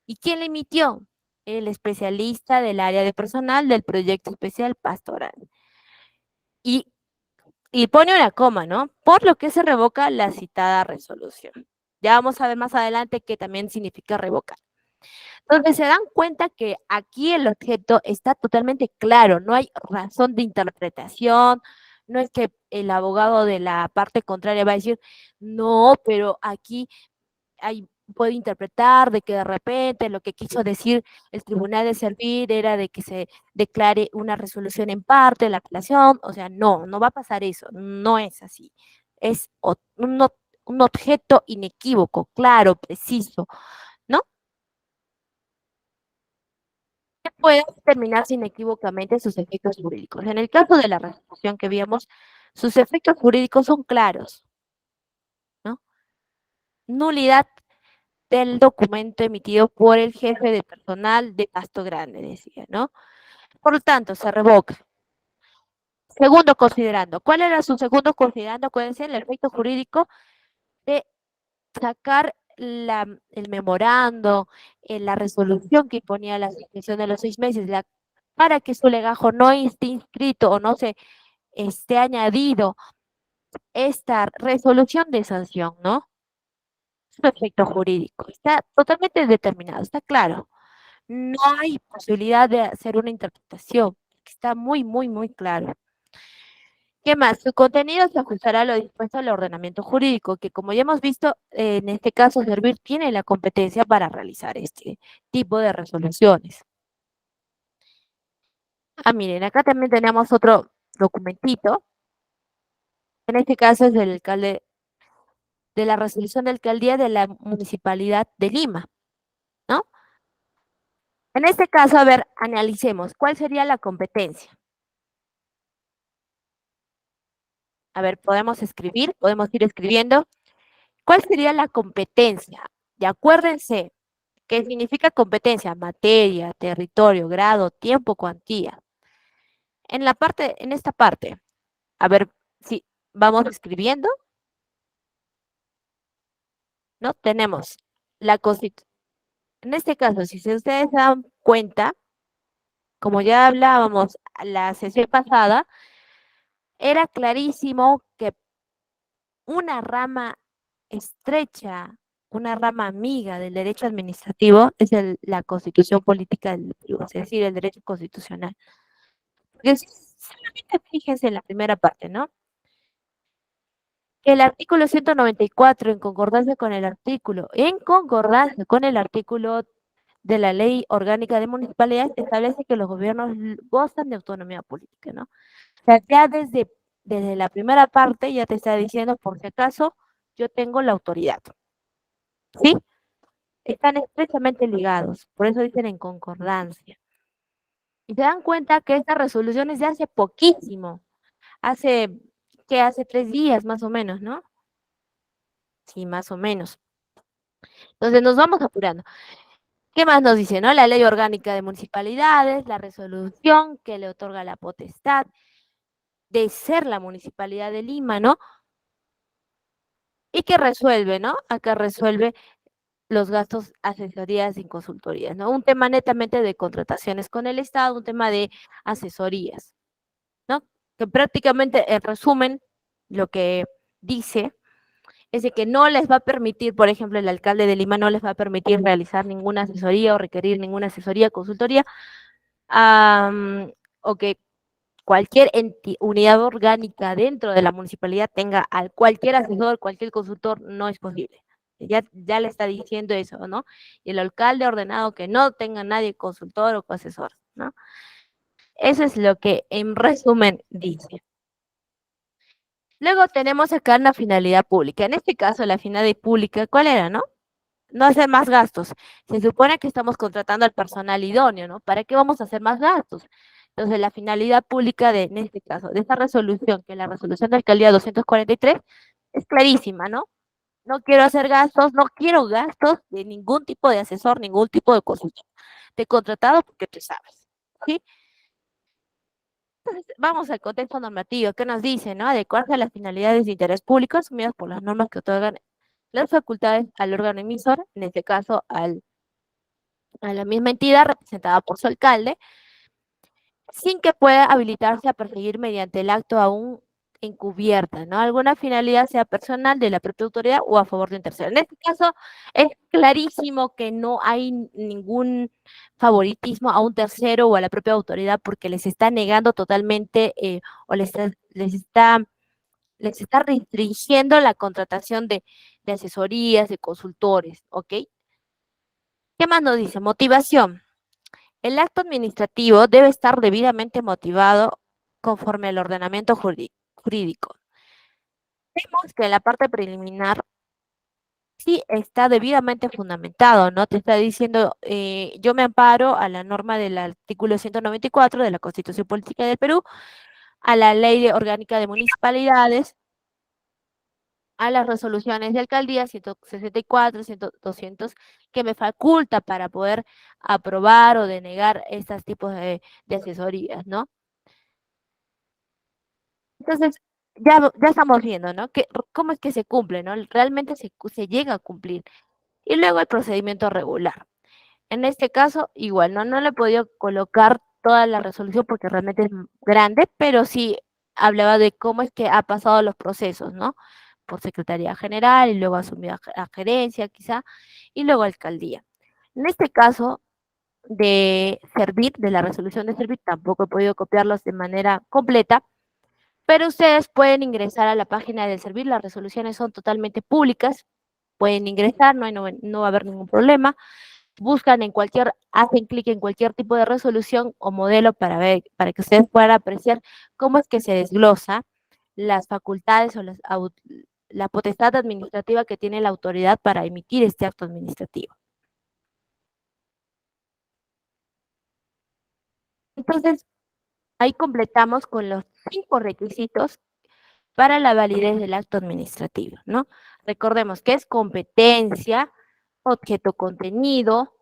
¿Y quién le emitió? El especialista del área de personal del proyecto especial pastoral. Y y pone una coma, ¿no? Por lo que se revoca la citada resolución. Ya vamos a ver más adelante qué también significa revocar. Entonces se dan cuenta que aquí el objeto está totalmente claro, no hay razón de interpretación, no es que el abogado de la parte contraria va a decir, no, pero aquí hay, puede interpretar de que de repente lo que quiso decir el tribunal de servir era de que se declare una resolución en parte de la apelación, o sea, no, no va a pasar eso, no es así. Es un objeto inequívoco, claro, preciso, ¿no? Que puede determinarse inequívocamente sus efectos jurídicos. En el caso de la resolución que vimos, sus efectos jurídicos son claros, ¿no? Nulidad del documento emitido por el jefe de personal de Pasto Grande, decía, ¿no? Por lo tanto, se revoca. Segundo considerando, ¿cuál era su segundo considerando? Acuérdense, el efecto jurídico de sacar el memorando, la resolución que imponía la suspensión de los 6 meses, para que su legajo no esté inscrito o no se esté añadido esta resolución de sanción, ¿no? Su efecto jurídico. Está totalmente determinado, está claro. No hay posibilidad de hacer una interpretación. Está muy, muy, muy claro. ¿Qué más? Su contenido se ajustará a lo dispuesto al ordenamiento jurídico, que como ya hemos visto, en este caso Servir tiene la competencia para realizar este tipo de resoluciones. Ah, miren, acá también tenemos otro documentito. En este caso es del alcalde, de la resolución de alcaldía de la Municipalidad de Lima, ¿no? En este caso, a ver, analicemos, ¿cuál sería la competencia? A ver, podemos escribir, podemos ir escribiendo. ¿Cuál sería la competencia? Y acuérdense ¿Qué significa competencia? Materia, territorio, grado, tiempo, cuantía. En esta parte, a ver si vamos escribiendo, ¿no? Tenemos la constitución. En este caso, si ustedes se dan cuenta, como ya hablábamos la sesión pasada, era clarísimo que una rama estrecha, una rama amiga del derecho administrativo es la constitución política del Perú, es decir, el derecho constitucional. Porque solamente fíjense en la primera parte, ¿no? El artículo 194, en concordancia con el artículo de la Ley Orgánica de Municipalidades, establece que los gobiernos gozan de autonomía política, ¿no? O sea, ya desde la primera parte ya te está diciendo, por si acaso, yo tengo la autoridad, ¿sí? Están estrechamente ligados, por eso dicen en concordancia. Y se dan cuenta que esta resolución es de hace poquísimo, hace, que hace 3 días más o menos, ¿no? Sí, más o menos. Entonces nos vamos apurando. ¿Qué más nos dice, no? La ley orgánica de municipalidades, la resolución que le otorga la potestad de ser la municipalidad de Lima, ¿no? Y que resuelve, ¿no? Acá resuelve los gastos, asesorías y consultorías, ¿no? Un tema netamente de contrataciones con el Estado, un tema de asesorías, ¿no? Que prácticamente, en resumen, lo que dice es de que no les va a permitir, por ejemplo, el alcalde de Lima no les va a permitir realizar ninguna asesoría o requerir ninguna asesoría, consultoría, o que cualquier unidad orgánica dentro de la municipalidad tenga a cualquier asesor, cualquier consultor, no es posible. Ya le está diciendo eso, ¿no? Y el alcalde ha ordenado que no tenga nadie consultor o asesor, ¿no? Eso es lo que en resumen dice. Luego tenemos acá una finalidad pública. En este caso, la finalidad pública, ¿cuál era, no? No hacer más gastos. Se supone que estamos contratando al personal idóneo, ¿no? ¿Para qué vamos a hacer más gastos? Entonces, la finalidad pública en este caso, de esta resolución, que es la resolución de alcaldía 243, es clarísima, ¿no? No quiero hacer gastos, no quiero gastos de ningún tipo de asesor, ningún tipo de consulta. Te he contratado porque tú sabes, ¿sí? Entonces, vamos al contexto normativo. ¿Qué nos dice, no? Adecuarse a las finalidades de interés público asumidas por las normas que otorgan las facultades al órgano emisor, en este caso a la misma entidad representada por su alcalde, sin que pueda habilitarse a perseguir mediante el acto aún encubierta, ¿no? Alguna finalidad sea personal de la propia autoridad o a favor de un tercero. En este caso, es clarísimo que no hay ningún favoritismo a un tercero o a la propia autoridad porque les está negando totalmente o les está restringiendo la contratación de asesorías, de consultores, ¿ok? ¿Qué más nos dice? Motivación. El acto administrativo debe estar debidamente motivado conforme al ordenamiento jurídico. Vemos que en la parte preliminar sí está debidamente fundamentado, ¿no? Te está diciendo, yo me amparo a la norma del artículo 194 de la Constitución Política del Perú, a la Ley Orgánica de Municipalidades, a las resoluciones de alcaldía 164, 100, 200, que me faculta para poder aprobar o denegar estos tipos de asesorías, ¿no? Entonces, ya estamos viendo, ¿no? ¿Cómo es que se cumple, ¿no? Realmente se llega a cumplir. Y luego el procedimiento regular. En este caso, igual, ¿no? No le he podido colocar toda la resolución porque realmente es grande, pero sí hablaba de cómo es que ha pasado los procesos, ¿no? Por Secretaría General y luego asumió a gerencia, quizá, y luego alcaldía. En este caso de la resolución de servir, tampoco he podido copiarlos de manera completa, pero ustedes pueden ingresar a la página del servir, las resoluciones son totalmente públicas, pueden ingresar, no va a haber ningún problema, buscan hacen clic en cualquier tipo de resolución o modelo para ver, para que ustedes puedan apreciar cómo es que se desglosa las facultades o la potestad administrativa que tiene la autoridad para emitir este acto administrativo. Entonces, ahí completamos con los 5 requisitos para la validez del acto administrativo, ¿no? Recordemos que es competencia, objeto contenido,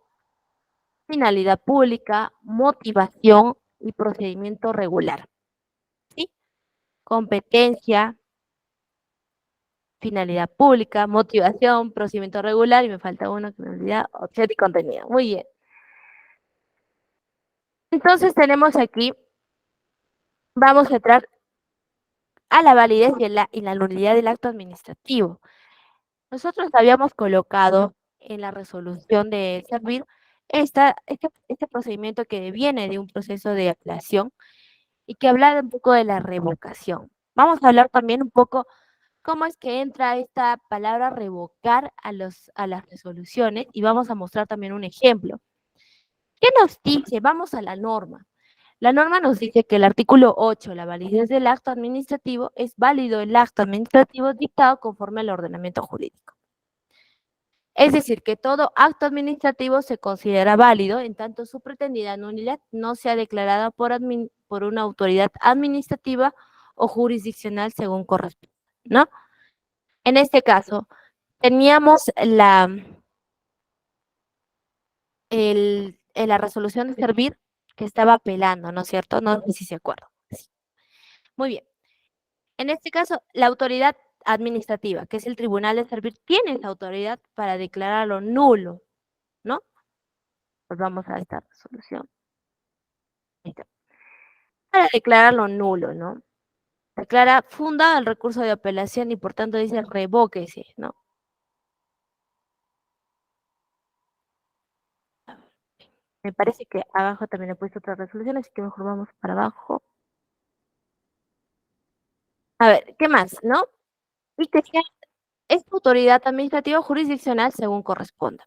finalidad pública, motivación y procedimiento regular. ¿Sí? Competencia, finalidad pública, motivación, procedimiento regular y me falta uno que me olvida, objeto y contenido. Muy bien. Entonces tenemos aquí, vamos a entrar a la validez y la nulidad del acto administrativo. Nosotros habíamos colocado en la resolución de servir este procedimiento que viene de un proceso de apelación y que habla un poco de la revocación. Vamos a hablar también un poco cómo es que entra esta palabra revocar a las resoluciones y vamos a mostrar también un ejemplo. ¿Qué nos dice? Vamos a la norma. La norma nos dice que el artículo 8, la validez del acto administrativo, es válido el acto administrativo dictado conforme al ordenamiento jurídico. Es decir, que todo acto administrativo se considera válido en tanto su pretendida nulidad no sea declarada por una autoridad administrativa o jurisdiccional según corresponda, ¿no? En este caso, teníamos la resolución de servir que estaba apelando, ¿no es cierto? No sé si se acuerdan. Sí. Muy bien. En este caso, la autoridad administrativa, que es el Tribunal de Servir, tiene esa autoridad para declararlo nulo, ¿no? Pues vamos a esta resolución. Ahí está. Para declararlo nulo, ¿no? Declara fundado el recurso de apelación y por tanto dice revóquese, ¿no? Me parece que abajo también he puesto otra resolución, así que mejor vamos para abajo. A ver, ¿qué más, no? Y que sea es autoridad administrativa o jurisdiccional según corresponda.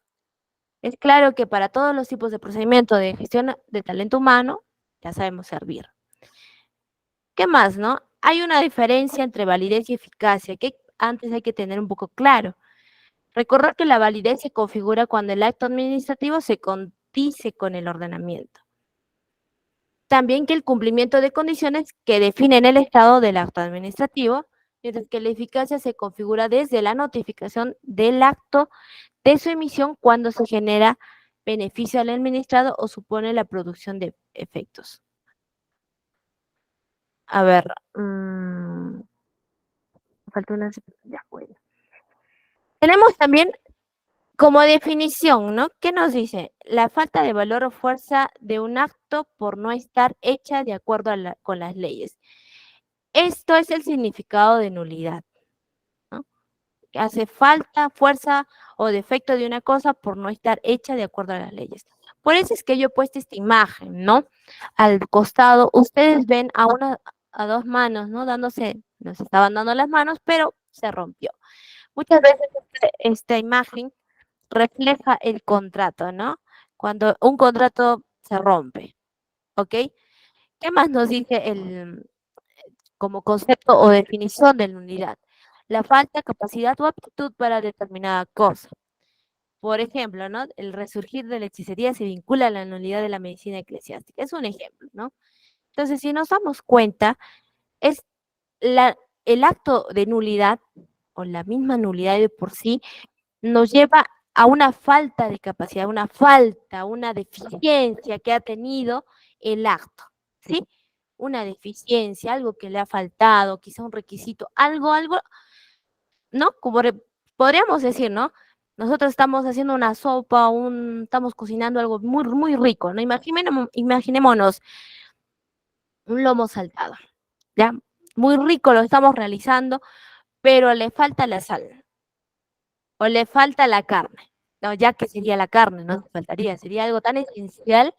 Es claro que para todos los tipos de procedimiento de gestión de talento humano, ya sabemos servir. ¿Qué más, no? Hay una diferencia entre validez y eficacia que antes hay que tener un poco claro. Recordar que la validez se configura cuando el acto administrativo se condice con el ordenamiento. También que el cumplimiento de condiciones que definen el estado del acto administrativo, mientras que la eficacia se configura desde la notificación del acto de su emisión cuando se genera beneficio al administrado o supone la producción de efectos. A ver, falta una, ya, bueno. Tenemos también como definición, ¿no? ¿Qué nos dice? La falta de valor o fuerza de un acto por no estar hecha de acuerdo con las leyes. Esto es el significado de nulidad, ¿no? Hace falta fuerza o defecto de una cosa por no estar hecha de acuerdo a las leyes. Por eso es que yo he puesto esta imagen, ¿no? Al costado, ustedes ven a dos manos, ¿no? Nos estaban dando las manos, pero se rompió. Muchas veces esta imagen refleja el contrato, ¿no? Cuando un contrato se rompe, ¿ok? ¿Qué más nos dice como concepto o definición de nulidad? La falta de capacidad o aptitud para determinada cosa. Por ejemplo, ¿no? El resurgir de la hechicería se vincula a la nulidad de la medicina eclesiástica. Es un ejemplo, ¿no? Entonces, si nos damos cuenta, es el acto de nulidad o la misma nulidad de por sí nos lleva a una falta de capacidad, una deficiencia que ha tenido el acto, ¿sí? Una deficiencia, algo que le ha faltado, quizá un requisito, algo, ¿no? Como podríamos decir, ¿no? Nosotros estamos haciendo una sopa, estamos cocinando algo muy, muy rico, ¿no? Imaginémonos un lomo saltado, ¿ya? Muy rico lo estamos realizando, pero le falta la sal o le falta la carne. No, ya que sería la carne, no faltaría, sería algo tan esencial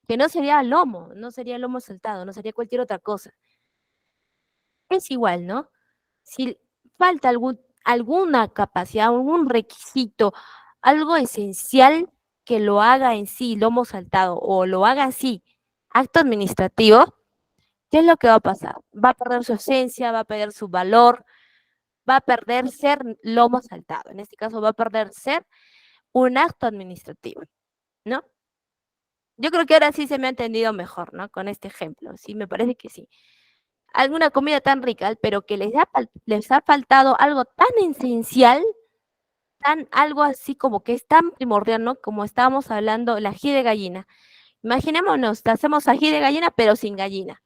que no sería lomo, no sería lomo saltado, no sería cualquier otra cosa. Es igual, ¿no? Si falta alguna capacidad, algún requisito, algo esencial que lo haga en sí lomo saltado o lo haga así acto administrativo, ¿qué es lo que va a pasar? Va a perder su esencia, va a perder su valor, va a perder ser lomo saltado. En este caso va a perder ser un acto administrativo, ¿no? Yo creo que ahora sí se me ha entendido mejor, ¿no? Con este ejemplo, sí, me parece que sí. Alguna comida tan rica, pero que les ha faltado algo tan esencial algo así como que es tan primordial, ¿no? Como estábamos hablando, el ají de gallina. Imaginémonos, hacemos ají de gallina, pero sin gallina.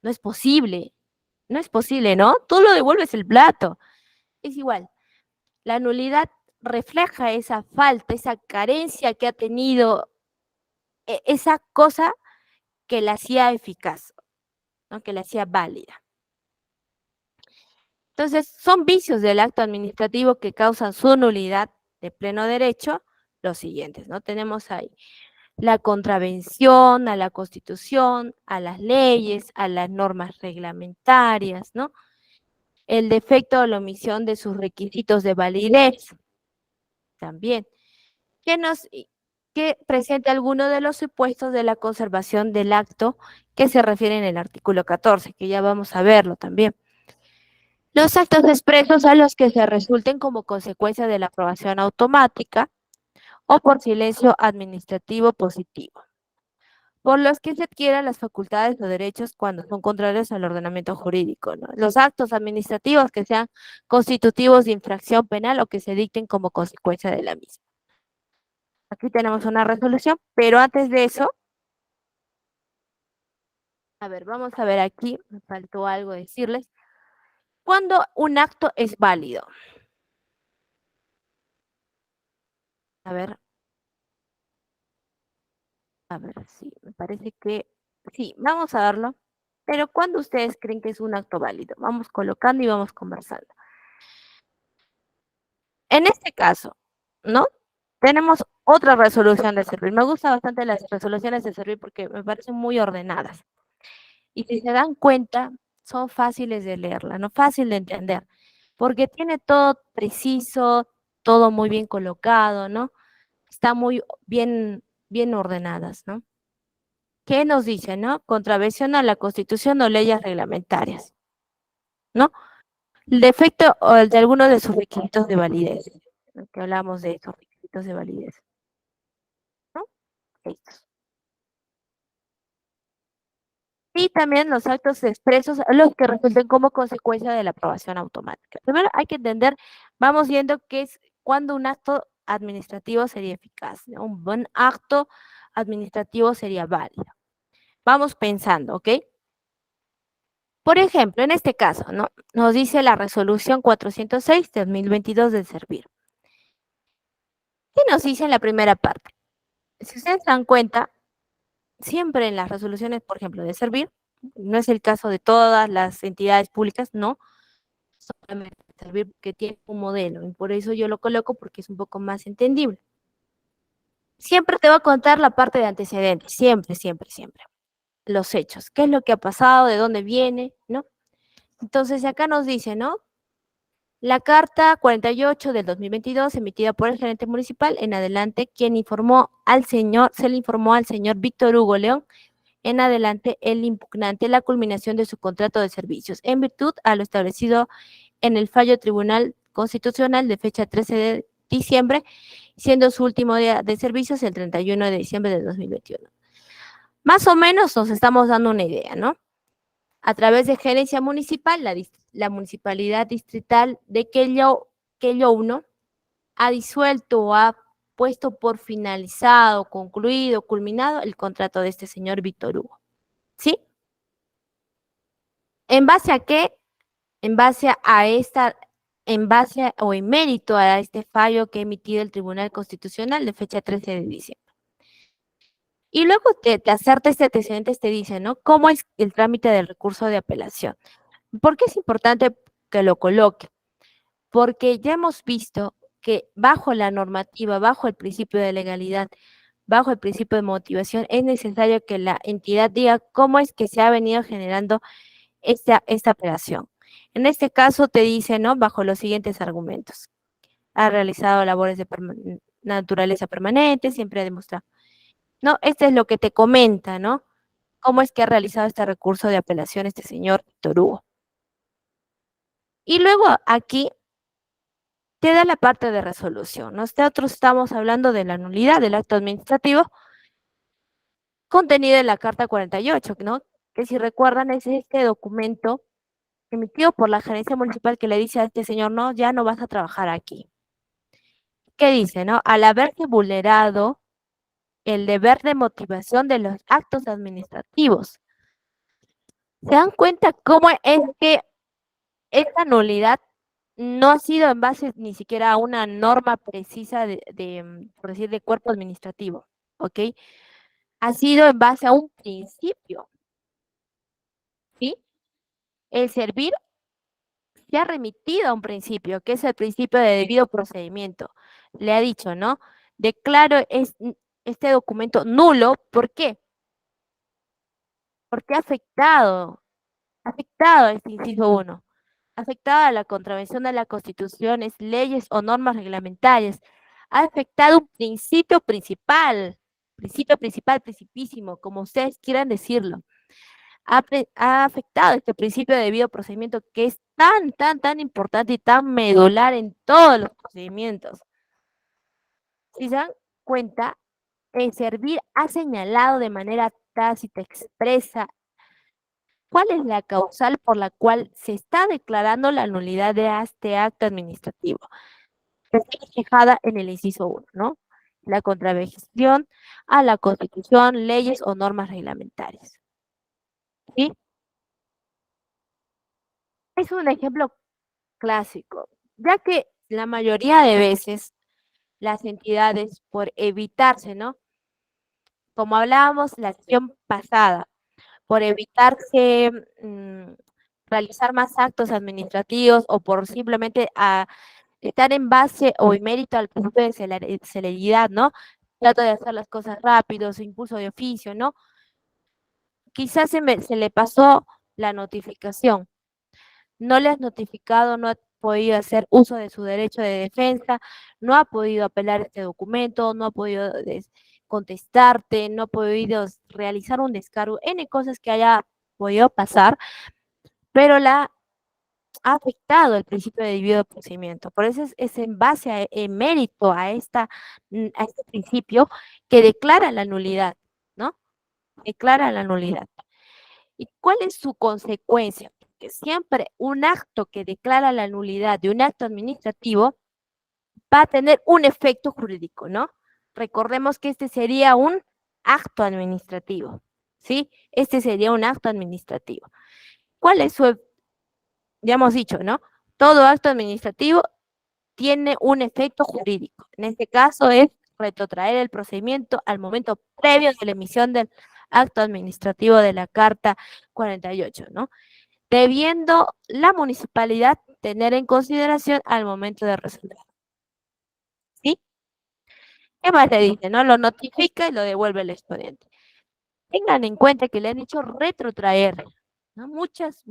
No es posible, no es posible, ¿no? Tú lo devuelves el plato. Es igual, la nulidad refleja esa falta, esa carencia que ha tenido, esa cosa que la hacía eficaz, ¿no? Que la hacía válida. Entonces, son vicios del acto administrativo que causan su nulidad de pleno derecho, los siguientes, ¿no? Tenemos ahí la contravención a la Constitución, a las leyes, a las normas reglamentarias, ¿no? El defecto o la omisión de sus requisitos de validez, también. Que nos que presente alguno de los supuestos de la conservación del acto que se refiere en el artículo 14, que ya vamos a verlo también. Los actos expresos a los que se resulten como consecuencia de la aprobación automática o por silencio administrativo positivo, por los que se adquieran las facultades o derechos cuando son contrarios al ordenamiento jurídico, ¿no? Los actos administrativos que sean constitutivos de infracción penal o que se dicten como consecuencia de la misma. Aquí tenemos una resolución, pero antes de eso, a ver, vamos a ver aquí, me faltó algo decirles. ¿Cuándo un acto es válido? A ver, sí, me parece que sí, vamos a verlo. Pero ¿cuándo ustedes creen que es un acto válido? Vamos colocando y vamos conversando. En este caso, ¿no? Tenemos otra resolución de servir. Me gustan bastante las resoluciones de servir porque me parecen muy ordenadas. Y si se dan cuenta, son fáciles de leerla, ¿no? Fácil de entender, porque tiene todo preciso, todo muy bien colocado, ¿no? Está muy bien ordenadas, ¿no? ¿Qué nos dice, no? Contravención a la Constitución o leyes reglamentarias, ¿no? El defecto o el de alguno de sus requisitos de validez, ¿no? Que hablamos de esos requisitos de validez, ¿no? Estos. Y también los actos expresos, los que resulten como consecuencia de la aprobación automática. Primero hay que entender, vamos viendo qué es cuando un acto administrativo sería eficaz, ¿no? Un buen acto administrativo sería válido. Vamos pensando, ¿ok? Por ejemplo, en este caso, ¿no? Nos dice la resolución 406 de 2022 del Servir. ¿Qué nos dice en la primera parte? Si ustedes se dan cuenta, siempre en las resoluciones, por ejemplo, de Servir, no es el caso de todas las entidades públicas, no, solamente Servir que tiene un modelo, y por eso yo lo coloco porque es un poco más entendible. Siempre te va a contar la parte de antecedentes, siempre, siempre, siempre. Los hechos, qué es lo que ha pasado, de dónde viene, ¿no? Entonces acá nos dice, ¿no? La carta 48 del 2022 emitida por el gerente municipal en adelante, quien informó al señor, se le informó al señor Víctor Hugo León, en adelante el impugnante la culminación de su contrato de servicios, en virtud a lo establecido en el fallo Tribunal Constitucional de fecha 13 de diciembre, siendo su último día de servicios el 31 de diciembre de 2021. Más o menos nos estamos dando una idea, ¿no? A través de gerencia municipal, la municipalidad distrital de Quello 1 ha disuelto o ha puesto por finalizado, concluido, culminado el contrato de este señor Víctor Hugo. ¿Sí? ¿En base a qué? En base a esta, en base o en mérito a este fallo que ha emitido el Tribunal Constitucional de fecha 13 de diciembre. Y luego te acerta este antecedente, te dice, ¿no? ¿Cómo es el trámite del recurso de apelación? ¿Por qué es importante que lo coloque? Porque ya hemos visto que bajo la normativa, bajo el principio de legalidad, bajo el principio de motivación, es necesario que la entidad diga cómo es que se ha venido generando esta operación. En este caso te dice, ¿no? Bajo los siguientes argumentos. Ha realizado labores de naturaleza permanente, siempre ha demostrado. No, este es lo que te comenta, ¿no? ¿Cómo es que ha realizado este recurso de apelación este señor Víctor Hugo? Y luego aquí te da la parte de resolución. Nosotros estamos hablando de la nulidad del acto administrativo contenido en la Carta 48, ¿no? Que si recuerdan es este documento emitido por la gerencia municipal que le dice a este señor, no, ya no vas a trabajar aquí. ¿Qué dice, no? Al haberse vulnerado el deber de motivación de los actos administrativos. ¿Se dan cuenta cómo es que esta nulidad no ha sido en base ni siquiera a una norma precisa por decir, de cuerpo administrativo, ¿ok? Ha sido en base a un principio, ¿sí? El servir se ha remitido a un principio, que es el principio de debido procedimiento. Le ha dicho, ¿no? Declaro este documento nulo, ¿por qué? Porque ha afectado este inciso 1, afectado a la contravención de las constituciones, leyes o normas reglamentarias, ha afectado un principio principal, principísimo, como ustedes quieran decirlo. Ha afectado este principio de debido procedimiento que es tan importante y tan medular en todos los procedimientos. Si se dan cuenta, el servir ha señalado de manera tácita, expresa, cuál es la causal por la cual se está declarando la nulidad de este acto administrativo. Está fijada en el inciso 1, ¿no? La contravención a la Constitución, leyes o normas reglamentarias. ¿Sí? Es un ejemplo clásico, ya que la mayoría de veces las entidades, por evitarse, ¿no? Como hablábamos la sesión pasada, por evitarse realizar más actos administrativos o por simplemente estar en base o en mérito al principio de celeridad, ¿no? Trato de hacer las cosas rápido, su impulso de oficio, ¿no? Quizás se le pasó la notificación, no le has notificado, no ha podido hacer uso de su derecho de defensa, no ha podido apelar este documento, no ha podido contestarte, no ha podido realizar un descargo, N cosas que haya podido pasar, pero la ha afectado el principio de debido procedimiento. Por eso es en base en mérito a este principio que declara la nulidad, ¿no? Declara la nulidad. ¿Y cuál es su consecuencia? Que siempre un acto que declara la nulidad de un acto administrativo va a tener un efecto jurídico, ¿no? Recordemos que este sería un acto administrativo, ¿sí? Este sería un acto administrativo. ¿Cuál es su, ya hemos dicho, ¿no? Todo acto administrativo tiene un efecto jurídico. En este caso es retrotraer el procedimiento al momento previo de la emisión del acto administrativo de la Carta 48, ¿no? Debiendo la municipalidad tener en consideración al momento de resolver. ¿Sí? ¿Qué más le dice? ¿No? Lo notifica y lo devuelve el expediente. Tengan en cuenta que le han hecho retrotraer, ¿no? Muchas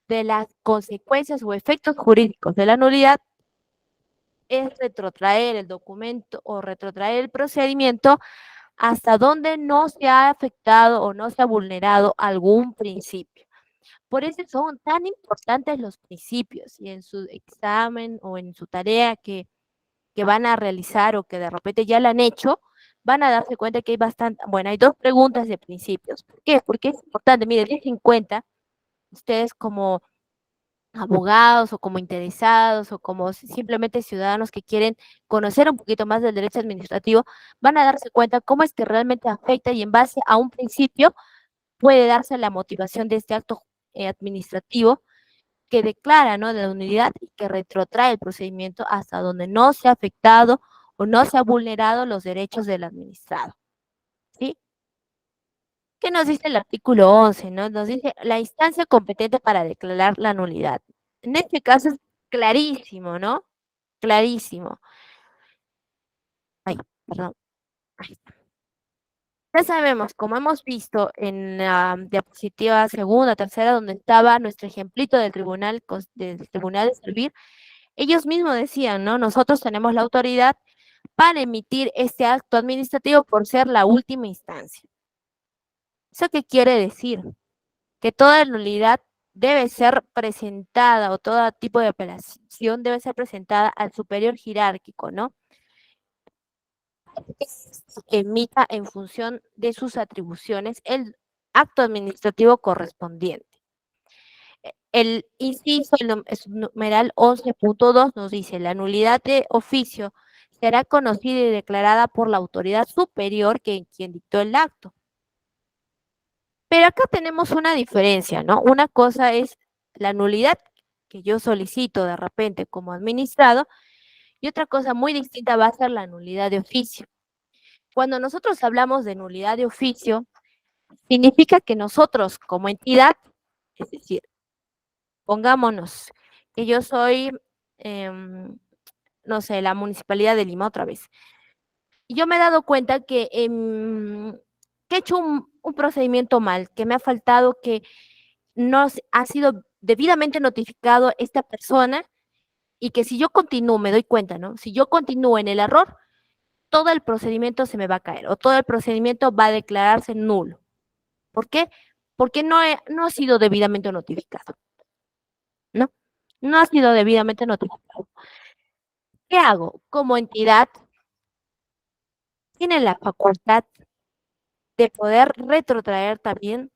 de las consecuencias o efectos jurídicos de la nulidad es retrotraer el documento o retrotraer el procedimiento hasta donde no se ha afectado o no se ha vulnerado algún principio. Por eso son tan importantes los principios y en su examen o en su tarea que van a realizar o que de repente ya la han hecho, van a darse cuenta que hay bastante, bueno, hay dos preguntas de principios. ¿Por qué? Porque es importante, miren, den en cuenta, ustedes como abogados o como interesados o como simplemente ciudadanos que quieren conocer un poquito más del derecho administrativo, van a darse cuenta cómo es que realmente afecta y en base a un principio puede darse la motivación de este acto administrativo que declara, ¿no?, de la unidad y que retrotrae el procedimiento hasta donde no se ha afectado o no se ha vulnerado los derechos del administrado. ¿Sí? ¿Qué nos dice el artículo 11? ¿No? Nos dice la instancia competente para declarar la nulidad. En este caso es clarísimo, ¿no? Clarísimo. Ay, perdón. Ay. Ya sabemos, como hemos visto en la diapositiva segunda, tercera, donde estaba nuestro ejemplito del tribunal de servir, ellos mismos decían, ¿no? Nosotros tenemos la autoridad para emitir este acto administrativo por ser la última instancia. ¿Eso qué quiere decir? Que toda nulidad debe ser presentada o todo tipo de apelación debe ser presentada al superior jerárquico, ¿no? Que emita en función de sus atribuciones el acto administrativo correspondiente. El inciso, el numeral 11.2 nos dice, la nulidad de oficio será conocida y declarada por la autoridad superior que quien dictó el acto. Pero acá tenemos una diferencia, ¿no? Una cosa es la nulidad que yo solicito de repente como administrado y otra cosa muy distinta va a ser la nulidad de oficio. Cuando nosotros hablamos de nulidad de oficio, significa que nosotros como entidad, es decir, pongámonos que yo soy, no sé, la Municipalidad de Lima otra vez. Y yo me he dado cuenta que he hecho un procedimiento mal, que me ha faltado, que no ha sido debidamente notificado esta persona y que si yo continúo, me doy cuenta, ¿no? Si yo continúo en el error, todo el procedimiento se me va a caer o todo el procedimiento va a declararse nulo. ¿Por qué? Porque no ha sido debidamente notificado, ¿no? No ha sido debidamente notificado. ¿Qué hago? Como entidad, tiene la facultad de poder retrotraer también,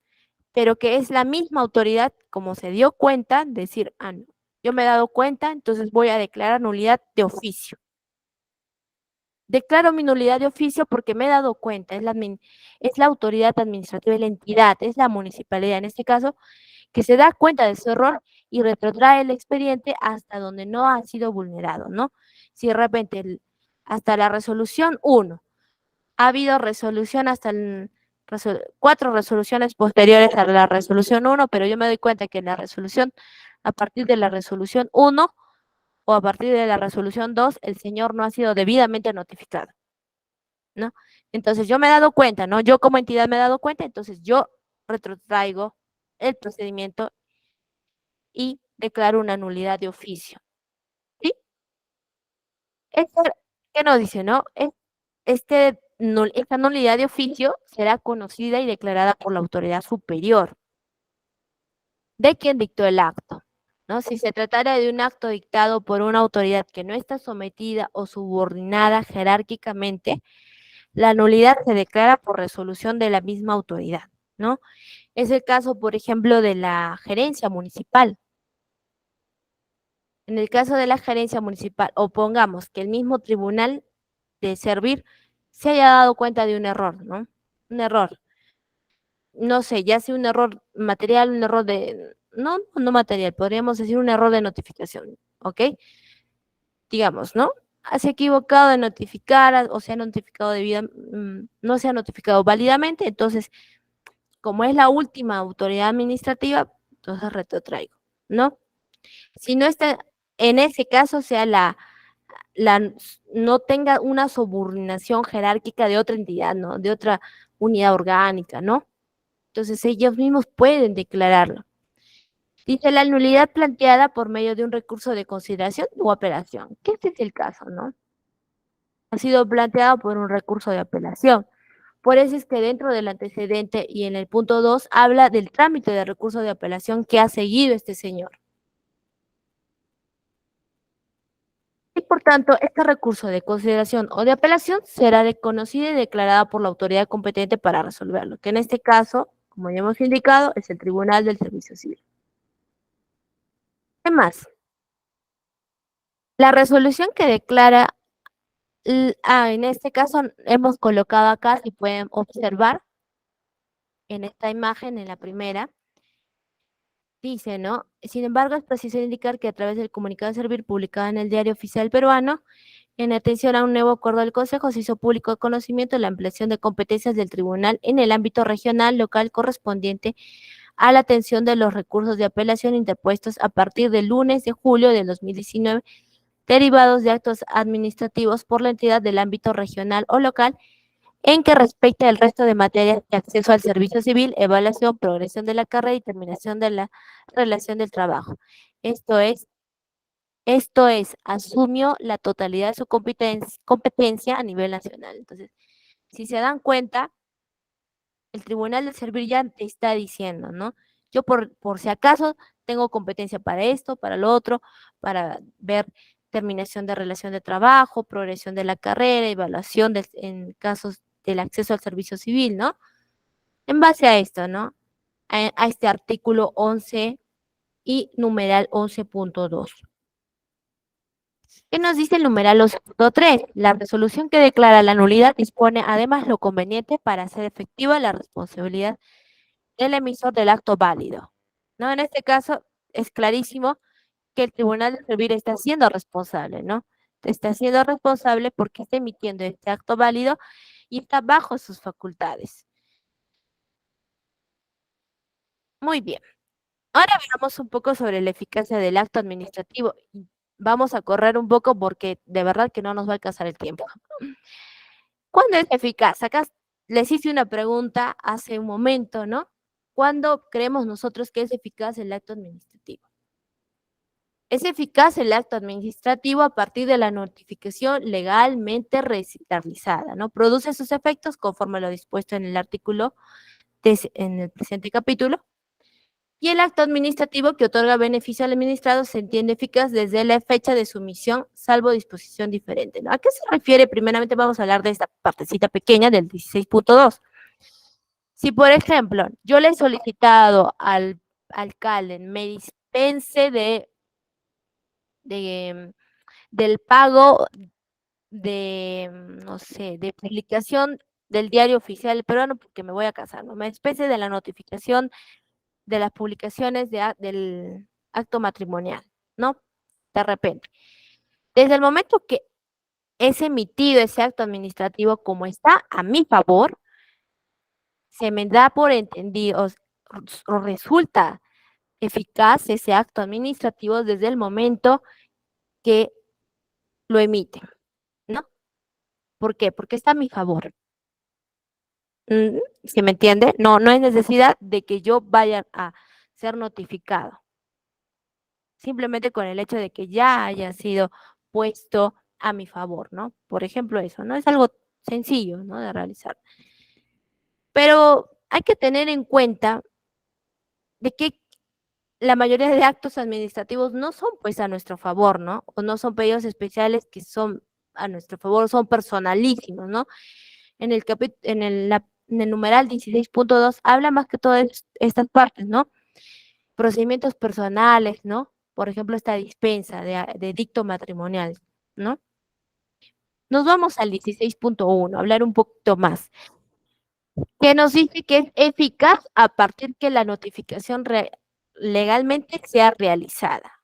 pero que es la misma autoridad, como se dio cuenta, decir, ah, no, yo me he dado cuenta, entonces voy a declarar nulidad de oficio. Declaro mi nulidad de oficio porque me he dado cuenta, es la autoridad administrativa, es la entidad, es la municipalidad en este caso, que se da cuenta de su error y retrotrae el expediente hasta donde no ha sido vulnerado, ¿no? Si de repente hasta la resolución 1, ha habido resolución hasta 4 resoluciones posteriores a la resolución 1, pero yo me doy cuenta que en la resolución, a partir de la resolución 1 o a partir de la resolución 2, el señor no ha sido debidamente notificado, ¿no? Entonces yo me he dado cuenta, ¿no? Yo como entidad me he dado cuenta, entonces yo retrotraigo el procedimiento y declaro una nulidad de oficio, ¿sí? Esto, ¿qué nos dice, no? Esta nulidad de oficio será conocida y declarada por la autoridad superior de quien dictó el acto, ¿no? Si se tratara de un acto dictado por una autoridad que no está sometida o subordinada jerárquicamente, la nulidad se declara por resolución de la misma autoridad, ¿no? Es el caso, por ejemplo, de la gerencia municipal. En el caso de la gerencia municipal, o pongamos que el mismo tribunal de servir se haya dado cuenta de un error, ¿no? Un error. No sé, ya sea un error material, un error no material, podríamos decir un error de notificación, ¿ok? Digamos, ¿no? Se ha equivocado de notificar o se ha notificado no se ha notificado válidamente, entonces, como es la última autoridad administrativa, entonces retrotraigo, ¿no? Si no está, en ese caso, sea no tenga una subordinación jerárquica de otra entidad, ¿no? De otra unidad orgánica, ¿no? Entonces ellos mismos pueden declararlo. Dice la nulidad planteada por medio de un recurso de consideración o apelación, que este es el caso, ¿no? Ha sido planteado por un recurso de apelación. Por eso es que dentro del antecedente y en el punto 2 habla del trámite de recurso de apelación que ha seguido este señor. Y por tanto, este recurso de consideración o de apelación será reconocida y declarada por la autoridad competente para resolverlo, que en este caso, como ya hemos indicado, es el Tribunal del Servicio Civil. ¿Qué más? La resolución que declara, en este caso hemos colocado acá, si pueden observar, en esta imagen, en la primera, dice, ¿no? Sin embargo, es preciso indicar que a través del comunicado de servir publicado en el Diario Oficial Peruano, en atención a un nuevo acuerdo del Consejo, se hizo público de conocimiento la ampliación de competencias del tribunal en el ámbito regional, local, correspondiente a la atención de los recursos de apelación interpuestos a partir del lunes de julio de 2019, derivados de actos administrativos por la entidad del ámbito regional o local, en que respecta al resto de materias de acceso al servicio civil, evaluación, progresión de la carrera y terminación de la relación del trabajo. Esto es, asumió la totalidad de su competencia a nivel nacional. Entonces, si se dan cuenta, el Tribunal del Servir ya te está diciendo, ¿no? Yo por si acaso tengo competencia para esto, para lo otro, para ver terminación de relación de trabajo, progresión de la carrera, evaluación en casos del acceso al servicio civil, ¿no? En base a esto, ¿no? A este artículo 11 y numeral 11.2. ¿Qué nos dice el numeral 11.3? La resolución que declara la nulidad dispone además lo conveniente para hacer efectiva la responsabilidad del emisor del acto válido. ¿No? En este caso es clarísimo que el Tribunal de Servir está siendo responsable, ¿no? Está siendo responsable porque está emitiendo este acto válido y está bajo sus facultades. Muy bien. Ahora veamos un poco sobre la eficacia del acto administrativo. Vamos a correr un poco porque de verdad que no nos va a alcanzar el tiempo. ¿Cuándo es eficaz? Acá les hice una pregunta hace un momento, ¿no? ¿Cuándo creemos nosotros que es eficaz el acto administrativo? Es eficaz el acto administrativo a partir de la notificación legalmente realizada, ¿no? Produce sus efectos conforme lo dispuesto en el artículo, en el presente capítulo. Y el acto administrativo que otorga beneficio al administrado se entiende eficaz desde la fecha de sumisión, salvo disposición diferente, ¿no? ¿A qué se refiere? Primeramente vamos a hablar de esta partecita pequeña del 16.2. Si, por ejemplo, yo le he solicitado al alcalde me dispense de del pago de, no sé, de publicación del diario oficial peruano porque me voy a casar, ¿no? Me dispense de la notificación de las publicaciones del acto matrimonial, ¿no? De repente. Desde el momento que es emitido ese acto administrativo como está a mi favor, se me da por entendido o resulta eficaz ese acto administrativo desde el momento que lo emiten, ¿no? ¿Por qué? Porque está a mi favor. ¿Sí me entiende? No, no hay necesidad de que yo vaya a ser notificado. Simplemente con el hecho de que ya haya sido puesto a mi favor, ¿no? Por ejemplo, eso, ¿no? Es algo sencillo, ¿no? De realizar. Pero hay que tener en cuenta de que la mayoría de actos administrativos no son pues a nuestro favor, ¿no? O no son pedidos especiales que son a nuestro favor, son personalísimos, ¿no? En el numeral 16.2 habla más que todas estas partes, ¿no? Procedimientos personales, ¿no? Por ejemplo, esta dispensa de dicto matrimonial, ¿no? Nos vamos al 16.1, hablar un poquito más, que nos dice que es eficaz a partir que la notificación legalmente sea realizada.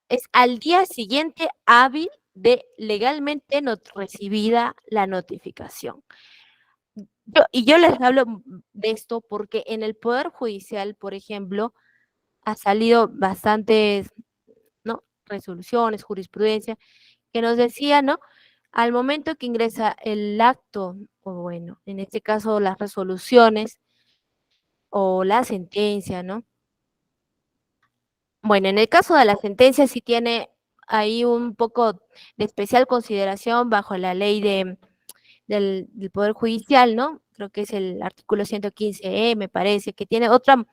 Es al día siguiente hábil de legalmente recibida la notificación. Yo les hablo de esto porque en el Poder Judicial, por ejemplo, ha salido bastantes, ¿no? Resoluciones, jurisprudencia, que nos decía, ¿no? Al momento que ingresa el acto, o bueno, en este caso las resoluciones o la sentencia, ¿no? Bueno, en el caso de la sentencia sí tiene ahí un poco de especial consideración bajo la ley del Poder Judicial, ¿no? Creo que es el artículo 115E, me parece, que tiene otra,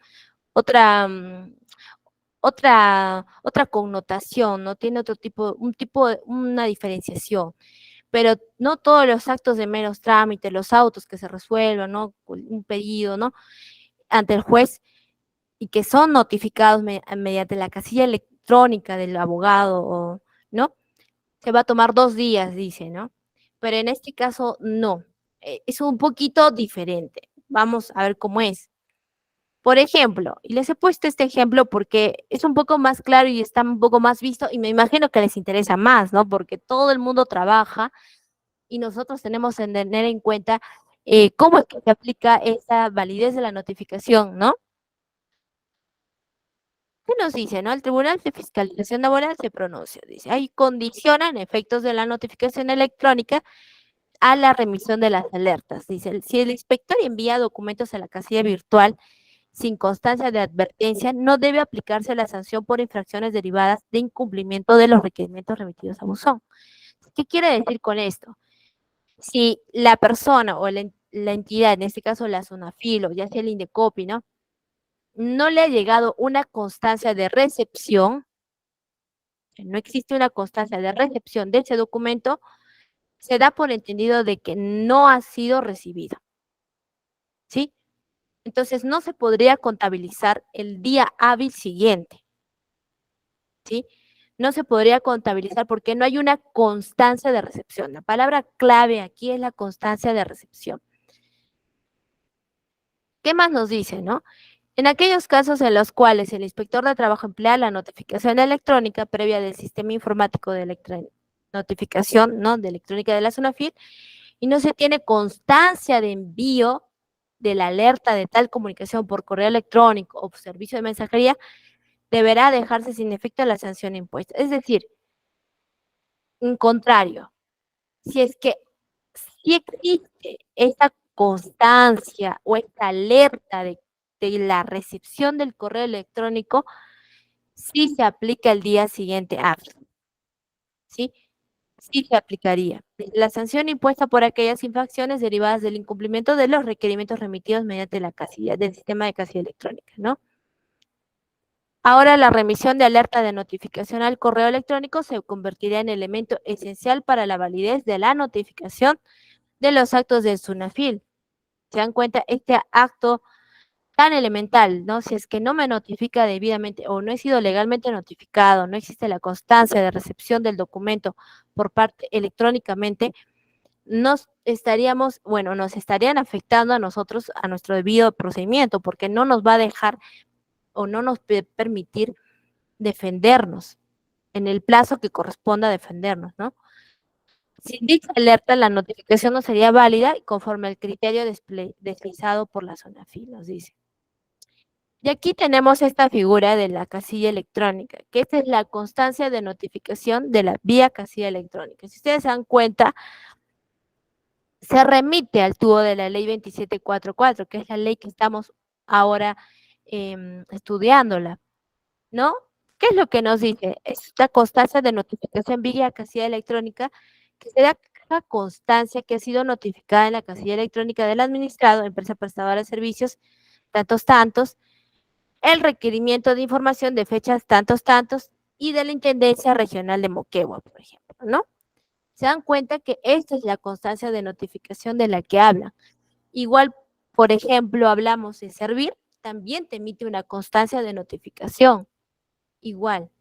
otra connotación, ¿no? Tiene otro tipo, una diferenciación. Pero no todos los actos de meros trámites, los autos que se resuelvan, ¿no? Un pedido, ¿no? Ante el juez y que son notificados mediante la casilla electrónica del abogado, ¿no? Se va a tomar 2 días, dice, ¿no? Pero en este caso, no. Es un poquito diferente. Vamos a ver cómo es. Por ejemplo, y les he puesto este ejemplo porque es un poco más claro y está un poco más visto y me imagino que les interesa más, ¿no? Porque todo el mundo trabaja y nosotros tenemos que tener en cuenta cómo es que se aplica esa validez de la notificación, ¿no? ¿Qué nos dice, no? El Tribunal de Fiscalización Laboral se pronuncia, dice, ahí condicionan efectos de la notificación electrónica a la remisión de las alertas. Dice, si el inspector envía documentos a la casilla virtual sin constancia de advertencia, no debe aplicarse la sanción por infracciones derivadas de incumplimiento de los requerimientos remitidos a buzón. ¿Qué quiere decir con esto? Si la persona o la entidad, en este caso la Sunafil o ya sea el Indecopi, ¿no? No le ha llegado una constancia de recepción, no existe una constancia de recepción de ese documento, se da por entendido de que no ha sido recibido, ¿sí? Entonces, no se podría contabilizar el día hábil siguiente, ¿sí? No se podría contabilizar porque no hay una constancia de recepción. La palabra clave aquí es la constancia de recepción. ¿Qué más nos dice, no? En aquellos casos en los cuales el inspector de trabajo emplea la notificación electrónica previa del sistema informático de notificación, ¿no? De electrónica de la SUNAFIL y no se tiene constancia de envío de la alerta de tal comunicación por correo electrónico o servicio de mensajería, deberá dejarse sin efecto la sanción impuesta. Es decir, en contrario, si es que si existe esta constancia o esta alerta de la recepción del correo electrónico, sí se aplica el día siguiente hábil, ¿sí? Sí se aplicaría. La sanción impuesta por aquellas infracciones derivadas del incumplimiento de los requerimientos remitidos mediante la casilla, del sistema de casilla electrónica, ¿no? Ahora la remisión de alerta de notificación al correo electrónico se convertirá en elemento esencial para la validez de la notificación de los actos del SUNAFIL. ¿Se dan cuenta? Este acto tan elemental, ¿no? Si es que no me notifica debidamente o no he sido legalmente notificado, no existe la constancia de recepción del documento por parte electrónicamente, nos estarían afectando a nosotros, a nuestro debido procedimiento, porque no nos va a dejar o no nos va a permitir defendernos en el plazo que corresponda a defendernos, ¿no? Sin dicha alerta, la notificación no sería válida y conforme al criterio deslizado por la SUNAFIL, nos dice. Y aquí tenemos esta figura de la casilla electrónica, que esta es la constancia de notificación de la vía casilla electrónica. Si ustedes se dan cuenta, se remite al tubo de la ley 2744, que es la ley que estamos ahora estudiándola, ¿no? ¿Qué es lo que nos dice? Esta constancia de notificación vía casilla electrónica, que se da constancia que ha sido notificada en la casilla electrónica del administrado, empresa prestadora de servicios, tantos, el requerimiento de información de fechas tantos, y de la Intendencia Regional de Moquegua, por ejemplo, ¿no? Se dan cuenta que esta es la constancia de notificación de la que hablan. Igual, por ejemplo, hablamos de Servir, también te emite una constancia de notificación. Igual.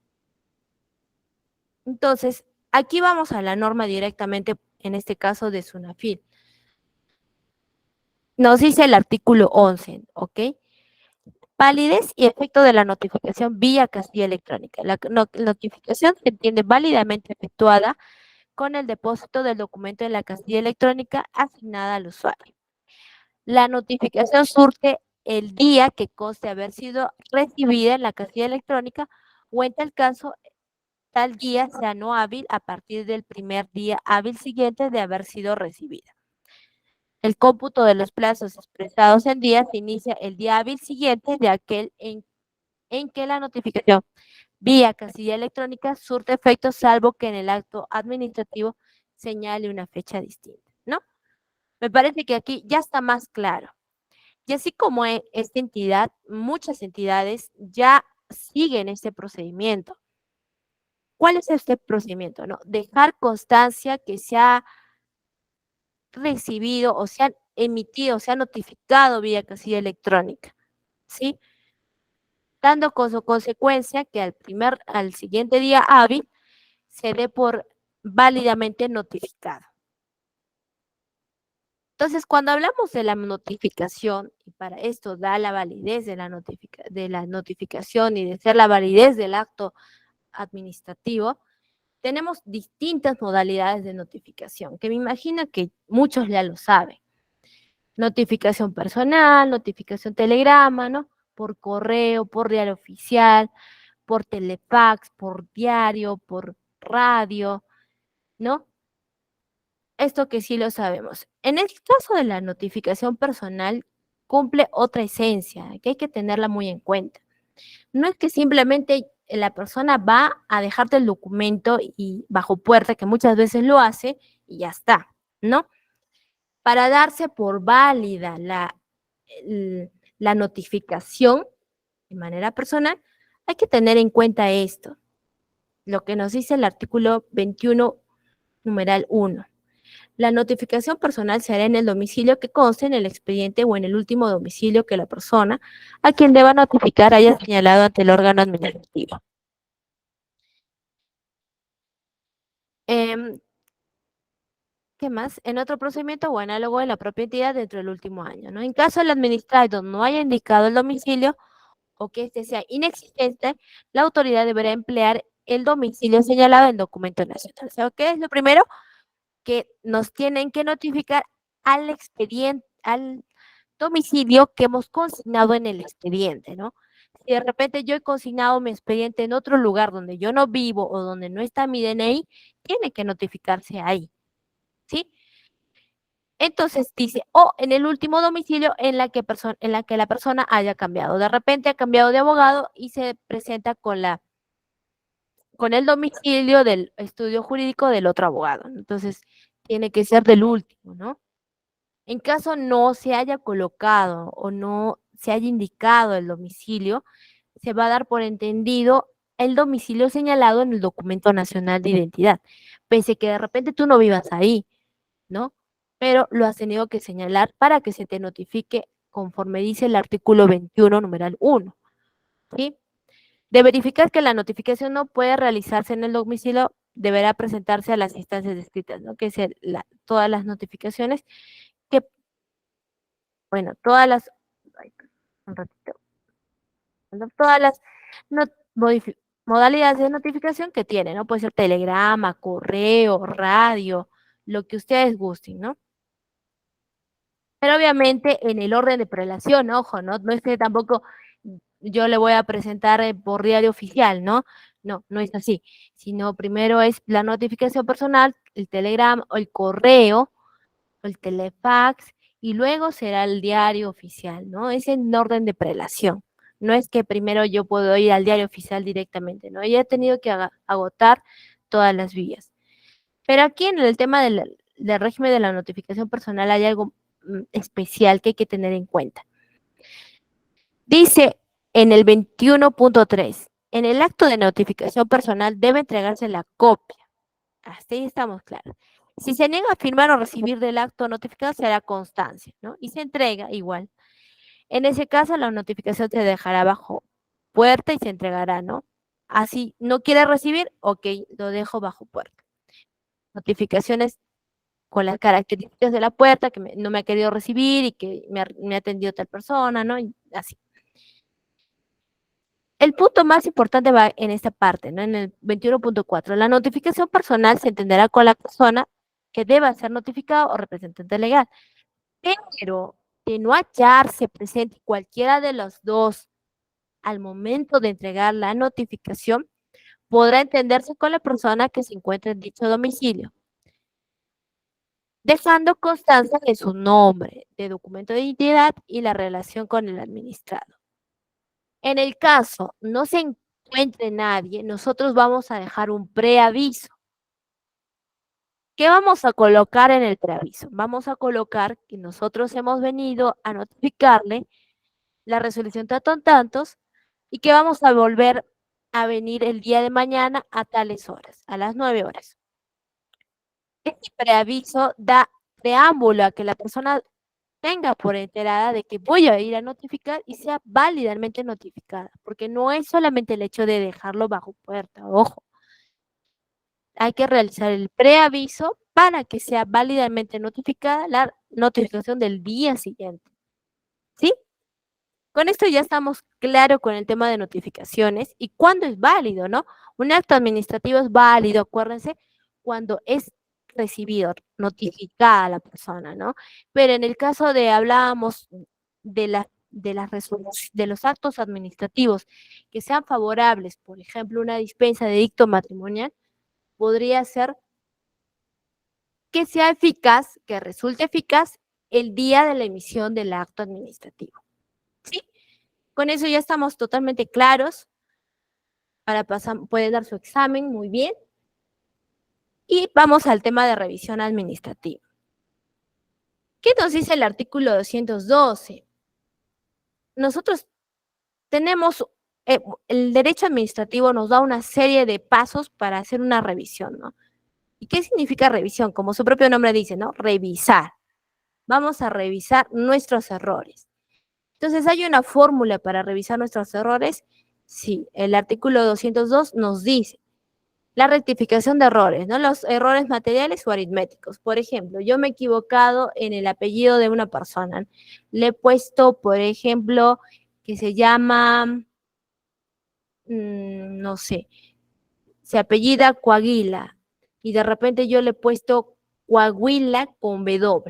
Entonces, aquí vamos a la norma directamente, en este caso de SUNAFIL. Nos dice el artículo 11, ¿ok? Validez y efecto de la notificación vía casilla electrónica. La notificación se entiende válidamente efectuada con el depósito del documento en la casilla electrónica asignada al usuario. La notificación surte el día que conste haber sido recibida en la casilla electrónica o en tal caso, tal día sea no hábil a partir del primer día hábil siguiente de haber sido recibida. El cómputo de los plazos expresados en días se inicia el día hábil siguiente de aquel en que la notificación vía casilla electrónica surte efecto, salvo que en el acto administrativo señale una fecha distinta, ¿no? Me parece que aquí ya está más claro. Y así como esta entidad, muchas entidades ya siguen este procedimiento. ¿Cuál es este procedimiento? No? Dejar constancia que se ha recibido o se ha emitido, se ha notificado vía casilla electrónica, ¿sí? Dando como consecuencia que al siguiente día hábil se dé por válidamente notificado. Entonces, cuando hablamos de la notificación, y para esto da la validez de la notificación y de ser la validez del acto administrativo, tenemos distintas modalidades de notificación, que me imagino que muchos ya lo saben. Notificación personal, notificación telegrama, ¿no? Por correo, por diario oficial, por telefax, por diario, por radio, ¿no? Esto que sí lo sabemos. En el caso de la notificación personal, cumple otra esencia, que hay que tenerla muy en cuenta. No es que simplemente la persona va a dejarte el documento y bajo puerta, que muchas veces lo hace, y ya está, ¿no? Para darse por válida la notificación de manera personal, hay que tener en cuenta esto, lo que nos dice el artículo 21, numeral 1. La notificación personal se hará en el domicilio que conste en el expediente o en el último domicilio que la persona a quien deba notificar haya señalado ante el órgano administrativo. Em, ¿Qué más? En otro procedimiento o análogo en la propia entidad dentro del último año, ¿no? En caso el administrador no haya indicado el domicilio o que este sea inexistente, la autoridad deberá emplear el domicilio señalado en el documento nacional. O sea, ¿qué es lo primero? Que nos tienen que notificar al expediente, al domicilio que hemos consignado en el expediente, ¿no? Si de repente yo he consignado mi expediente en otro lugar donde yo no vivo o donde no está mi DNI, tiene que notificarse ahí, ¿sí? Entonces dice, o en el último domicilio en la que la persona haya cambiado. De repente ha cambiado de abogado y se presenta con el domicilio del estudio jurídico del otro abogado. Entonces, tiene que ser del último, ¿no? En caso no se haya colocado o no se haya indicado el domicilio, se va a dar por entendido el domicilio señalado en el documento nacional de identidad, pese que de repente tú no vivas ahí, ¿no? Pero lo has tenido que señalar para que se te notifique conforme dice el artículo 21, numeral 1, ¿sí? De verificar que la notificación no puede realizarse en el domicilio, deberá presentarse a las instancias descritas, ¿no? Que es todas las notificaciones que, bueno, todas las, ay, un ratito, todas las no- modalidades de notificación que tiene, ¿no? Puede ser telegrama, correo, radio, lo que ustedes gusten, ¿no? Pero obviamente en el orden de prelación, ojo, ¿no? No es que tampoco yo le voy a presentar por diario oficial, ¿no? No, no es así, sino primero es la notificación personal, el telegrama o el correo, o el telefax, y luego será el diario oficial, ¿no? Es en orden de prelación. No es que primero yo puedo ir al diario oficial directamente, ¿no? Ya he tenido que agotar todas las vías. Pero aquí en el tema del régimen de la notificación personal hay algo especial que hay que tener en cuenta. Dice en el 21.3, en el acto de notificación personal debe entregarse la copia. Hasta ahí estamos claros. Si se niega a firmar o recibir del acto notificado, se hará constancia, ¿no? Y se entrega igual. En ese caso, la notificación se dejará bajo puerta y se entregará, ¿no? Así, no quiere recibir, ok, lo dejo bajo puerta. Notificaciones con las características de la puerta, que no me ha querido recibir y que me ha atendido tal persona, ¿no? Y así. El punto más importante va en esta parte, ¿no? En el 21.4. La notificación personal se entenderá con la persona que deba ser notificado o representante legal. Pero de no hallarse presente cualquiera de los dos al momento de entregar la notificación, podrá entenderse con la persona que se encuentra en dicho domicilio, dejando constancia de su nombre, de documento de identidad y la relación con el administrado. En el caso no se encuentre nadie, nosotros vamos a dejar un preaviso. ¿Qué vamos a colocar en el preaviso? Vamos a colocar que nosotros hemos venido a notificarle la resolución tantos y que vamos a volver a venir el día de mañana a tales horas, a las 9 horas. Este preaviso da preámbulo a que la persona tenga por enterada de que voy a ir a notificar y sea válidamente notificada, porque no es solamente el hecho de dejarlo bajo puerta, ojo, hay que realizar el preaviso para que sea válidamente notificada la notificación del día siguiente, ¿sí? Con esto ya estamos claros con el tema de notificaciones y cuándo es válido, ¿no? Un acto administrativo es válido, acuérdense, cuando es recibido, notificada a la persona, ¿no? Pero en el caso de, hablábamos de los actos administrativos que sean favorables, por ejemplo, una dispensa de dicto matrimonial, podría ser que sea eficaz, que resulte eficaz el día de la emisión del acto administrativo, ¿sí? Con eso ya estamos totalmente claros para pasar, puede dar su examen muy bien. Y vamos al tema de revisión administrativa. ¿Qué nos dice el artículo 212? Nosotros tenemos, el derecho administrativo nos da una serie de pasos para hacer una revisión, ¿no? ¿Y qué significa revisión? Como su propio nombre dice, ¿no? Revisar. Vamos a revisar nuestros errores. Entonces, ¿hay una fórmula para revisar nuestros errores? Sí, el artículo 202 nos dice la rectificación de errores, ¿no? Los errores materiales o aritméticos. Por ejemplo, yo me he equivocado en el apellido de una persona. Le he puesto, por ejemplo, que se llama, no sé, se apellida Coaguila y de repente yo le he puesto Coahuila con W.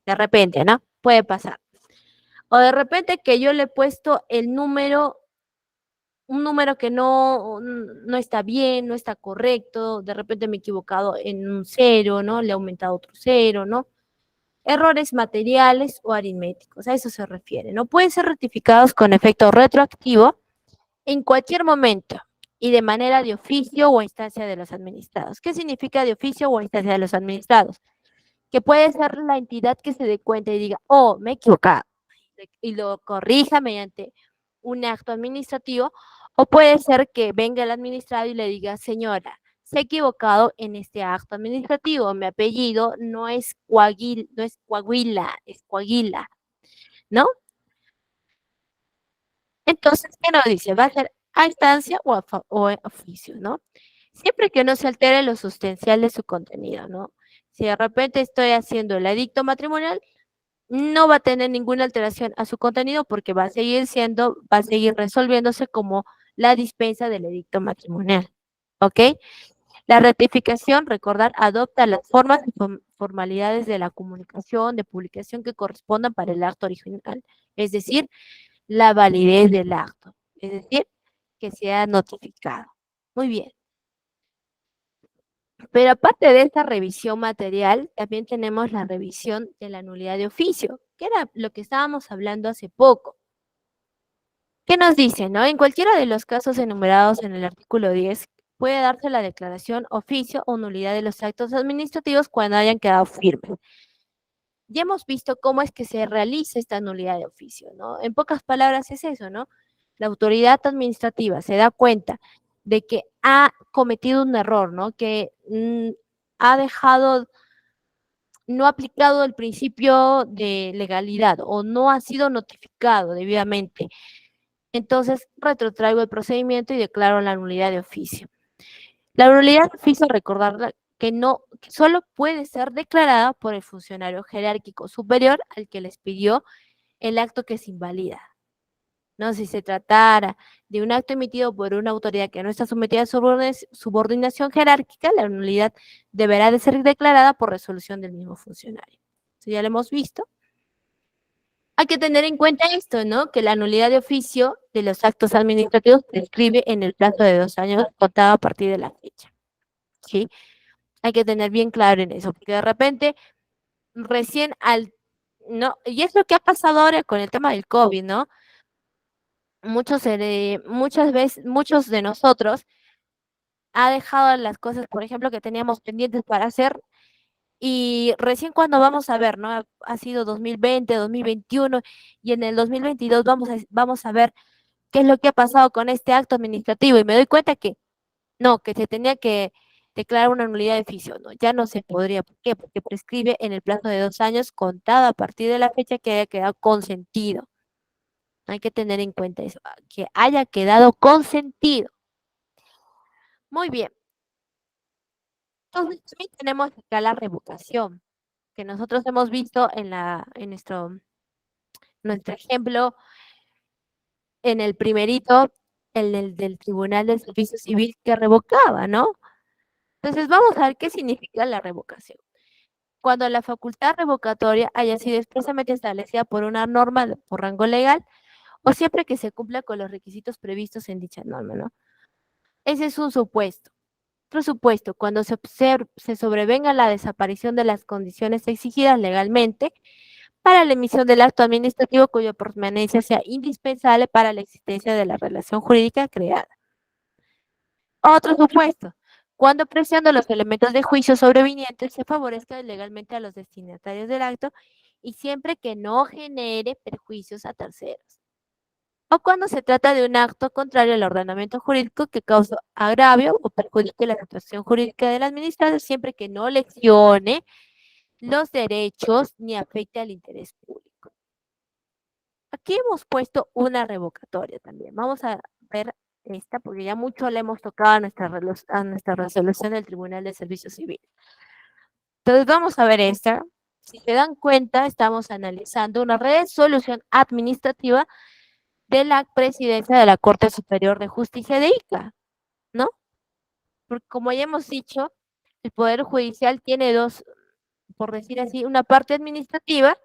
De repente, ¿no? Puede pasar. O de repente que yo le he puesto el número, un número que no está bien, no está correcto, de repente me he equivocado en un cero, ¿no? Le he aumentado otro cero, ¿no? Errores materiales o aritméticos, a eso se refiere, ¿no? Pueden ser rectificados con efecto retroactivo en cualquier momento y de manera de oficio o a instancia de los administrados. ¿Qué significa de oficio o a instancia de los administrados? Que puede ser la entidad que se dé cuenta y diga, oh, me he equivocado, y lo corrija mediante un acto administrativo, o puede ser que venga el administrado y le diga, señora, se ha equivocado en este acto administrativo, mi apellido no es Coahuila, es Coaguila, ¿no? Entonces, ¿qué nos dice? Va a ser a instancia o a oficio, ¿no? Siempre que no se altere lo sustancial de su contenido, ¿no? Si de repente estoy haciendo el edicto matrimonial, no va a tener ninguna alteración a su contenido porque va a seguir resolviéndose como la dispensa del edicto matrimonial. ¿Ok? La rectificación, recordar, adopta las formas y formalidades de la comunicación, de publicación que correspondan para el acto original, es decir, la validez del acto, es decir, que sea notificado. Muy bien. Pero aparte de esta revisión material, también tenemos la revisión de la nulidad de oficio, que era lo que estábamos hablando hace poco. ¿Qué nos dice, no? En cualquiera de los casos enumerados en el artículo 10, puede darse la declaración, oficio o nulidad de los actos administrativos cuando hayan quedado firmes. Ya hemos visto cómo es que se realiza esta nulidad de oficio, ¿no? En pocas palabras es eso, ¿no? La autoridad administrativa se da cuenta de que ha cometido un error, ¿no? Que ha dejado, no ha aplicado el principio de legalidad o no ha sido notificado debidamente. Entonces, retrotraigo el procedimiento y declaro la nulidad de oficio. La nulidad de oficio, recordar que no, que solo puede ser declarada por el funcionario jerárquico superior al que les pidió el acto que se invalida. ¿No? Si se tratara de un acto emitido por una autoridad que no está sometida a subordinación jerárquica, la nulidad deberá de ser declarada por resolución del mismo funcionario. Eso ya lo hemos visto. Hay que tener en cuenta esto, ¿no? Que la nulidad de oficio de los actos administrativos se escribe en el plazo de 2 años contado a partir de la fecha, ¿sí? Hay que tener bien claro en eso, porque de repente, recién ¿no? Y es lo que ha pasado ahora con el tema del COVID, ¿no? Muchas veces, muchos de nosotros ha dejado las cosas, por ejemplo, que teníamos pendientes para hacer y recién cuando vamos a ver, ¿no? Ha sido 2020, 2021 y en el 2022 vamos a ver qué es lo que ha pasado con este acto administrativo y me doy cuenta que no, que se tenía que declarar una nulidad de oficio, ¿no? Ya no se podría. ¿Por qué? Porque prescribe en el plazo de 2 años contado a partir de la fecha que haya quedado consentido. Hay que tener en cuenta eso, que haya quedado consentido. Muy bien. Entonces también tenemos acá la revocación, que nosotros hemos visto en nuestro ejemplo, en el primerito, el del Tribunal del Servicio Civil que revocaba, ¿no? Entonces vamos a ver qué significa la revocación. Cuando la facultad revocatoria haya sido expresamente establecida por una norma por rango legal o siempre que se cumpla con los requisitos previstos en dicha norma, ¿no? Ese es un supuesto. Otro supuesto, cuando se sobrevenga la desaparición de las condiciones exigidas legalmente para la emisión del acto administrativo cuya permanencia sea indispensable para la existencia de la relación jurídica creada. Otro supuesto, cuando apreciando los elementos de juicio sobrevinientes se favorezca legalmente a los destinatarios del acto y siempre que no genere perjuicios a terceros. o cuando se trata de un acto contrario al ordenamiento jurídico que causa agravio o perjudique la situación jurídica del administrador, siempre que no lesione los derechos ni afecte al interés público. Aquí hemos puesto una revocatoria también. Vamos a ver esta porque ya mucho le hemos tocado a nuestra resolución del Tribunal de Servicio Civil. Entonces vamos a ver esta. Si se dan cuenta, estamos analizando una resolución administrativa de la presidencia de la Corte Superior de Justicia de Ica, ¿no? Porque como ya hemos dicho, el Poder Judicial tiene dos, por decir así, una parte administrativa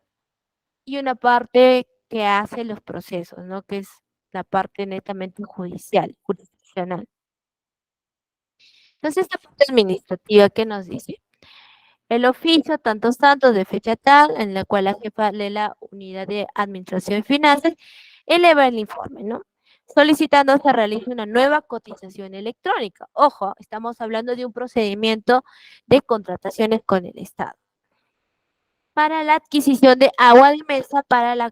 y una parte que hace los procesos, ¿no? Que es la parte netamente judicial, jurisdiccional. Entonces, esta parte administrativa, ¿qué nos dice? El oficio, tantos de fecha tal, en la cual la jefa de la unidad de administración y finanzas eleva el informe, ¿no? Solicitando se realice una nueva cotización electrónica. Ojo, estamos hablando de un procedimiento de contrataciones con el Estado. Para la adquisición de agua de mesa para la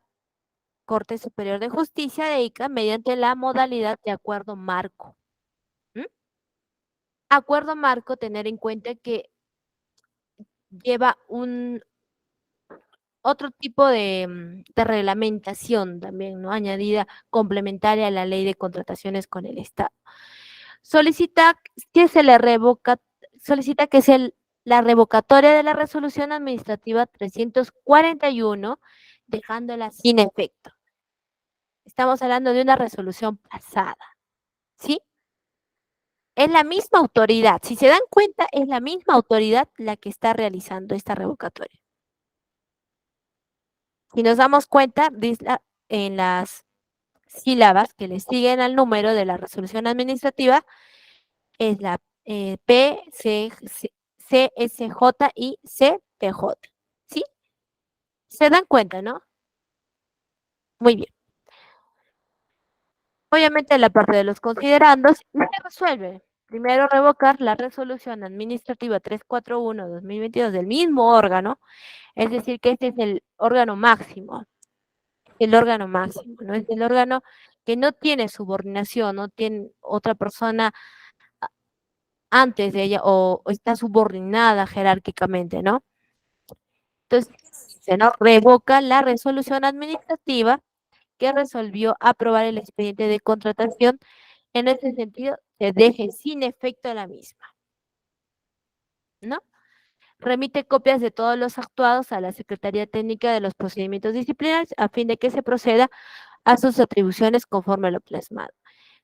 Corte Superior de Justicia de Ica mediante la modalidad de acuerdo marco. ¿Mm? Acuerdo marco, tener en cuenta que lleva un otro tipo de reglamentación también, ¿no? Añadida complementaria a la ley de contrataciones con el Estado. Solicita que se le revoca, solicita que sea la revocatoria de la resolución administrativa 341, dejándola sin efecto. Estamos hablando de una resolución pasada, ¿sí? Es la misma autoridad, si se dan cuenta, es la misma autoridad la que está realizando esta revocatoria. Si nos damos cuenta, en las sílabas que le siguen al número de la resolución administrativa, es la P, C, C, S, J y C, P, J. ¿Sí? ¿Se dan cuenta, no? Muy bien. Obviamente la parte de los considerandos se resuelve. Primero revocar la resolución administrativa 341-2022 del mismo órgano, es decir, que este es el órgano máximo, ¿no? Es el órgano que no tiene subordinación, no tiene otra persona antes de ella o está subordinada jerárquicamente, ¿no? Entonces, se nos revoca la resolución administrativa que resolvió aprobar el expediente de contratación. En ese sentido, se deje sin efecto la misma, ¿no? Remite copias de todos los actuados a la Secretaría Técnica de los Procedimientos Disciplinarios a fin de que se proceda a sus atribuciones conforme a lo plasmado.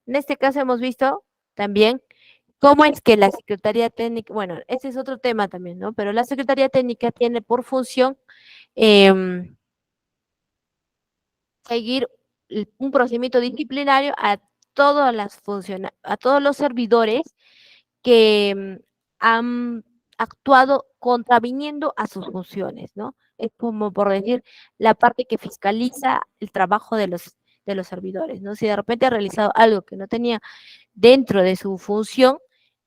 En este caso hemos visto también cómo es que la Secretaría Técnica, bueno, ese es otro tema también, ¿no? Pero la Secretaría Técnica tiene por función seguir un procedimiento disciplinario a a todos los servidores que han actuado contraviniendo a sus funciones, ¿no? Es como por decir la parte que fiscaliza el trabajo de los servidores, ¿no? Si de repente ha realizado algo que no tenía dentro de su función,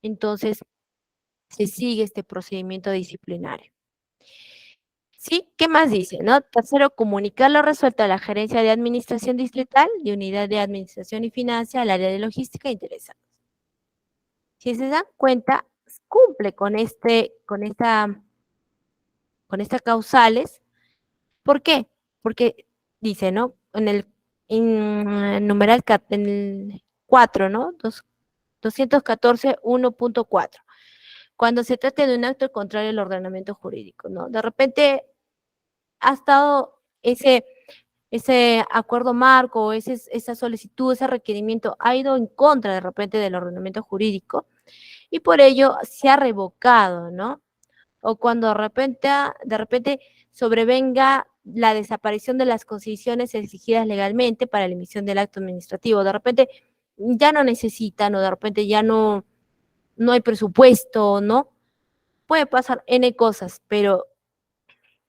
entonces se sigue este procedimiento disciplinario. ¿Sí? ¿Qué más dice? ¿No? Tercero, comunicar lo resuelto a la gerencia de administración distrital y unidad de administración y finanzas al área de logística interesados. Si se dan cuenta, cumple con estas causales. ¿Por qué? Porque dice, ¿no? En numeral en el 4, ¿no? 214, 1.4. Cuando se trate de un acto contrario al ordenamiento jurídico, ¿no? De repente ha estado ese acuerdo marco, esa solicitud, ese requerimiento ha ido en contra de repente del ordenamiento jurídico y por ello se ha revocado, ¿no? O cuando de repente sobrevenga la desaparición de las condiciones exigidas legalmente para la emisión del acto administrativo. De repente ya no necesitan o de repente ya no hay presupuesto, ¿no? Puede pasar N cosas, pero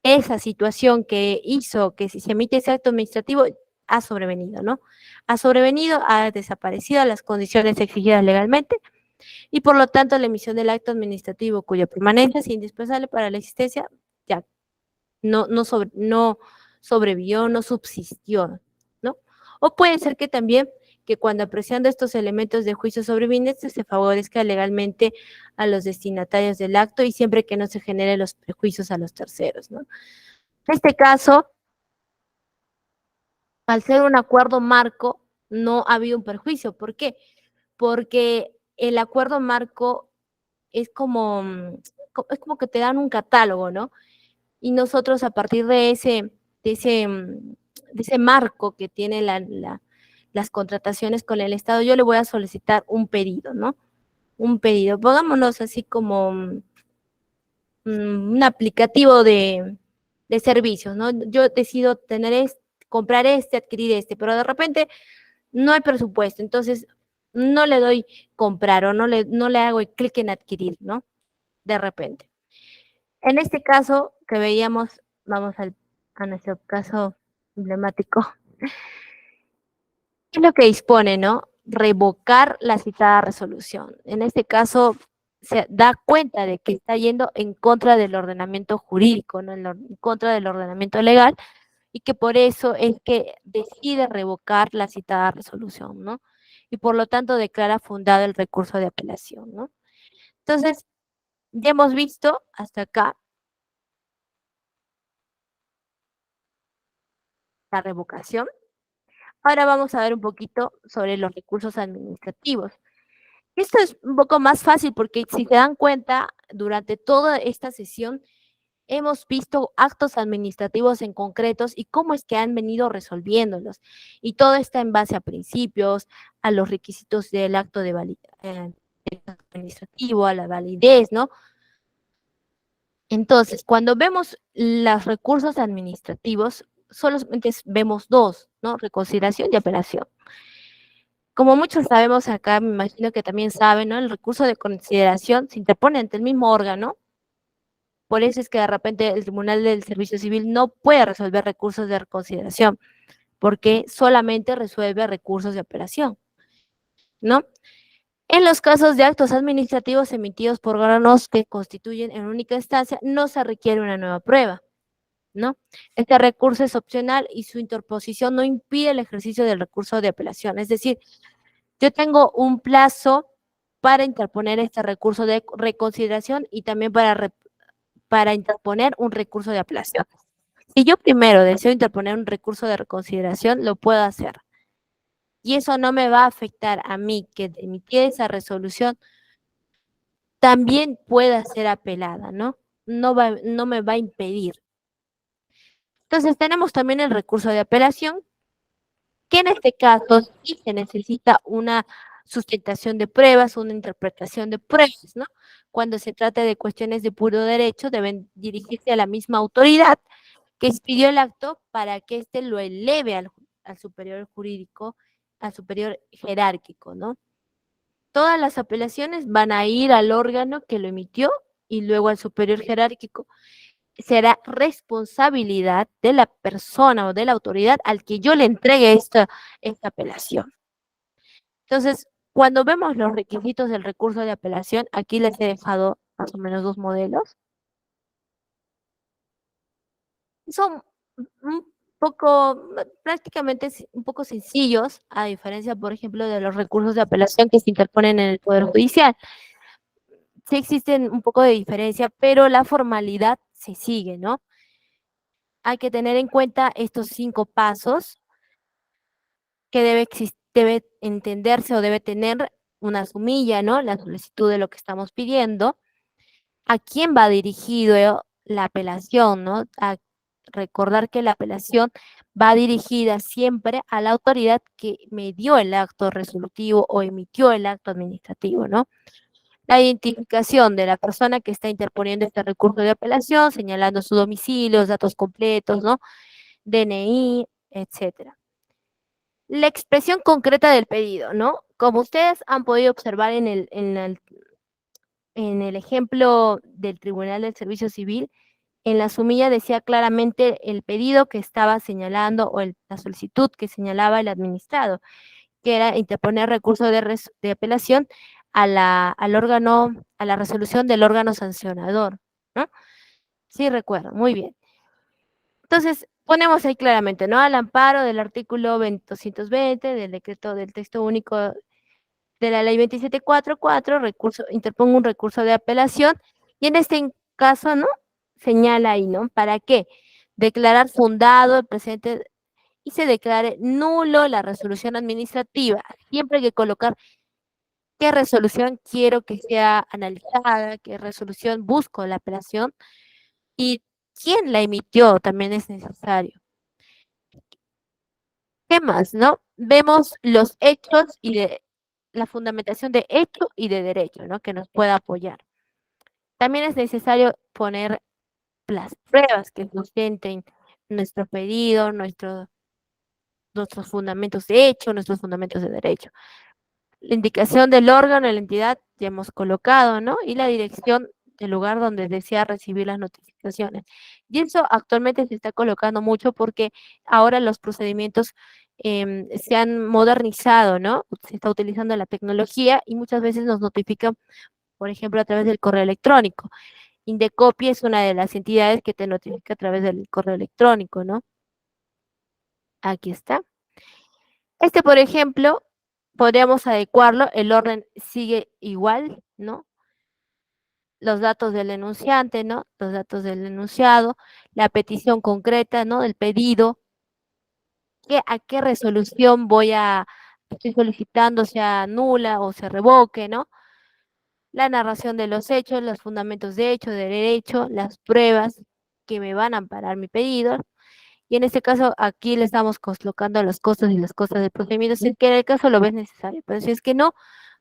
esa situación que hizo que si se emite ese acto administrativo ha sobrevenido, ¿no? Ha sobrevenido, ha desaparecido las condiciones exigidas legalmente y por lo tanto la emisión del acto administrativo cuya permanencia es indispensable para la existencia ya no sobrevivió, no subsistió, ¿no? O puede ser que también que cuando apreciando estos elementos de juicio sobrevivientes se favorezca legalmente a los destinatarios del acto y siempre que no se generen los prejuicios a los terceros, ¿no? En este caso, al ser un acuerdo marco, no ha habido un perjuicio. ¿Por qué? Porque el acuerdo marco es como, es como que te dan un catálogo, ¿no? Y nosotros a partir de ese, de ese marco que tiene las contrataciones con el Estado, yo le voy a solicitar un pedido, ¿no? Un pedido. Pongámonos así como un aplicativo de servicios, ¿no? Yo decido tener comprar adquirir pero de repente no hay presupuesto, entonces no le doy comprar o no le hago el clic en adquirir, ¿no? De repente. En este caso que veíamos, vamos a nuestro caso emblemático, ¿qué es lo que dispone, no? Revocar la citada resolución. En este caso se da cuenta de que está yendo en contra del ordenamiento jurídico, ¿no? En contra del ordenamiento legal, y que por eso es que decide revocar la citada resolución, ¿no? Y por lo tanto declara fundado el recurso de apelación, ¿no? Entonces, ya hemos visto hasta acá la revocación. Ahora vamos a ver un poquito sobre los recursos administrativos. Esto es un poco más fácil porque si se dan cuenta, durante toda esta sesión hemos visto actos administrativos en concretos y cómo es que han venido resolviéndolos. Y todo está en base a principios, a los requisitos del acto de administrativo, a la validez, ¿no? Entonces, cuando vemos los recursos administrativos, solamente vemos dos, ¿no? Reconsideración y apelación. Como muchos sabemos acá, me imagino que también saben, ¿no? El recurso de consideración se interpone ante el mismo órgano. Por eso es que de repente el Tribunal del Servicio Civil no puede resolver recursos de reconsideración, porque solamente resuelve recursos de apelación, ¿no? En los casos de actos administrativos emitidos por órganos que constituyen en única instancia, no se requiere una nueva prueba, ¿no? Este recurso es opcional y su interposición no impide el ejercicio del recurso de apelación. Es decir, yo tengo un plazo para interponer este recurso de reconsideración y también para interponer un recurso de apelación. Si yo primero deseo interponer un recurso de reconsideración, lo puedo hacer. Y eso no me va a afectar a mí que emití esa resolución, también pueda ser apelada, ¿no? No me va a impedir. Entonces tenemos también el recurso de apelación, que en este caso sí se necesita una sustentación de pruebas, una interpretación de pruebas, ¿no? Cuando se trata de cuestiones de puro derecho, deben dirigirse a la misma autoridad que expidió el acto para que éste lo eleve al superior jurídico, al superior jerárquico, ¿no? Todas las apelaciones van a ir al órgano que lo emitió y luego al superior jerárquico. Será responsabilidad de la persona o de la autoridad al que yo le entregue esta apelación. Entonces, cuando vemos los requisitos del recurso de apelación, aquí les he dejado más o menos dos modelos. Son un poco, prácticamente un poco sencillos, a diferencia, por ejemplo, de los recursos de apelación que se interponen en el Poder Judicial. Sí existen un poco de diferencia, pero la formalidad se sigue, ¿no? Hay que tener en cuenta estos 5 pasos que debe entenderse o debe tener una sumilla, ¿no? La solicitud de lo que estamos pidiendo. ¿A quién va dirigido la apelación, no? A recordar que la apelación va dirigida siempre a la autoridad que me dio el acto resolutivo o emitió el acto administrativo, ¿no? La identificación de la persona que está interponiendo este recurso de apelación, señalando su domicilio, datos completos, ¿no? DNI, etcétera. La expresión concreta del pedido, ¿no? Como ustedes han podido observar en el ejemplo del Tribunal del Servicio Civil, en la sumilla decía claramente el pedido que estaba señalando o la solicitud que señalaba el administrado, que era interponer recurso de apelación al órgano, a la resolución del órgano sancionador, ¿no? Sí, recuerdo, muy bien. Entonces, Ponemos ahí claramente, ¿no? Al amparo del artículo 220 del decreto del texto único de la ley 2744, interpongo un recurso de apelación y en este caso, ¿no? Señala ahí, ¿no? ¿Para qué? Declarar fundado el presente y se declare nulo la resolución administrativa. Siempre hay que colocar qué resolución quiero que sea analizada, qué resolución busco la apelación y quién la emitió también es necesario. ¿Qué más, no? Vemos los hechos y la fundamentación de hecho y de derecho, ¿no? Que nos pueda apoyar. También es necesario poner las pruebas que sustenten nuestro pedido, nuestros fundamentos de hecho, nuestros fundamentos de derecho. La indicación del órgano de la entidad ya hemos colocado, ¿no? Y la dirección del lugar donde desea recibir las notificaciones. Y eso actualmente se está colocando mucho porque ahora los procedimientos se han modernizado, ¿no? Se está utilizando la tecnología y muchas veces nos notifican, por ejemplo, a través del correo electrónico. Indecopi es una de las entidades que te notifica a través del correo electrónico, ¿no? Aquí está. Por ejemplo, podríamos adecuarlo, el orden sigue igual, ¿no? Los datos del denunciante, ¿no? Los datos del denunciado, la petición concreta, ¿no? El pedido, a qué resolución estoy solicitando, sea nula o se revoque, ¿no? La narración de los hechos, los fundamentos de hecho, de derecho, las pruebas que me van a amparar mi pedido. Y en este caso, aquí le estamos colocando los costos y las costas del procedimiento, si es que en el caso lo ves necesario, pero si es que no,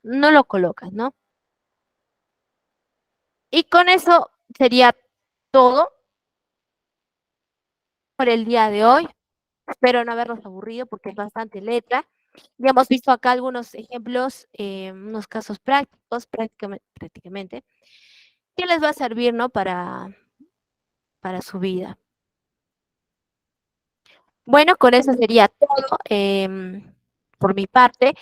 no lo colocas, ¿no? Y con eso sería todo por el día de hoy. Espero no haberlos aburrido porque es bastante letra. Ya hemos visto acá algunos ejemplos, unos casos prácticos, prácticamente, que les va a servir, ¿no? Para su vida. Bueno, con eso sería todo por mi parte.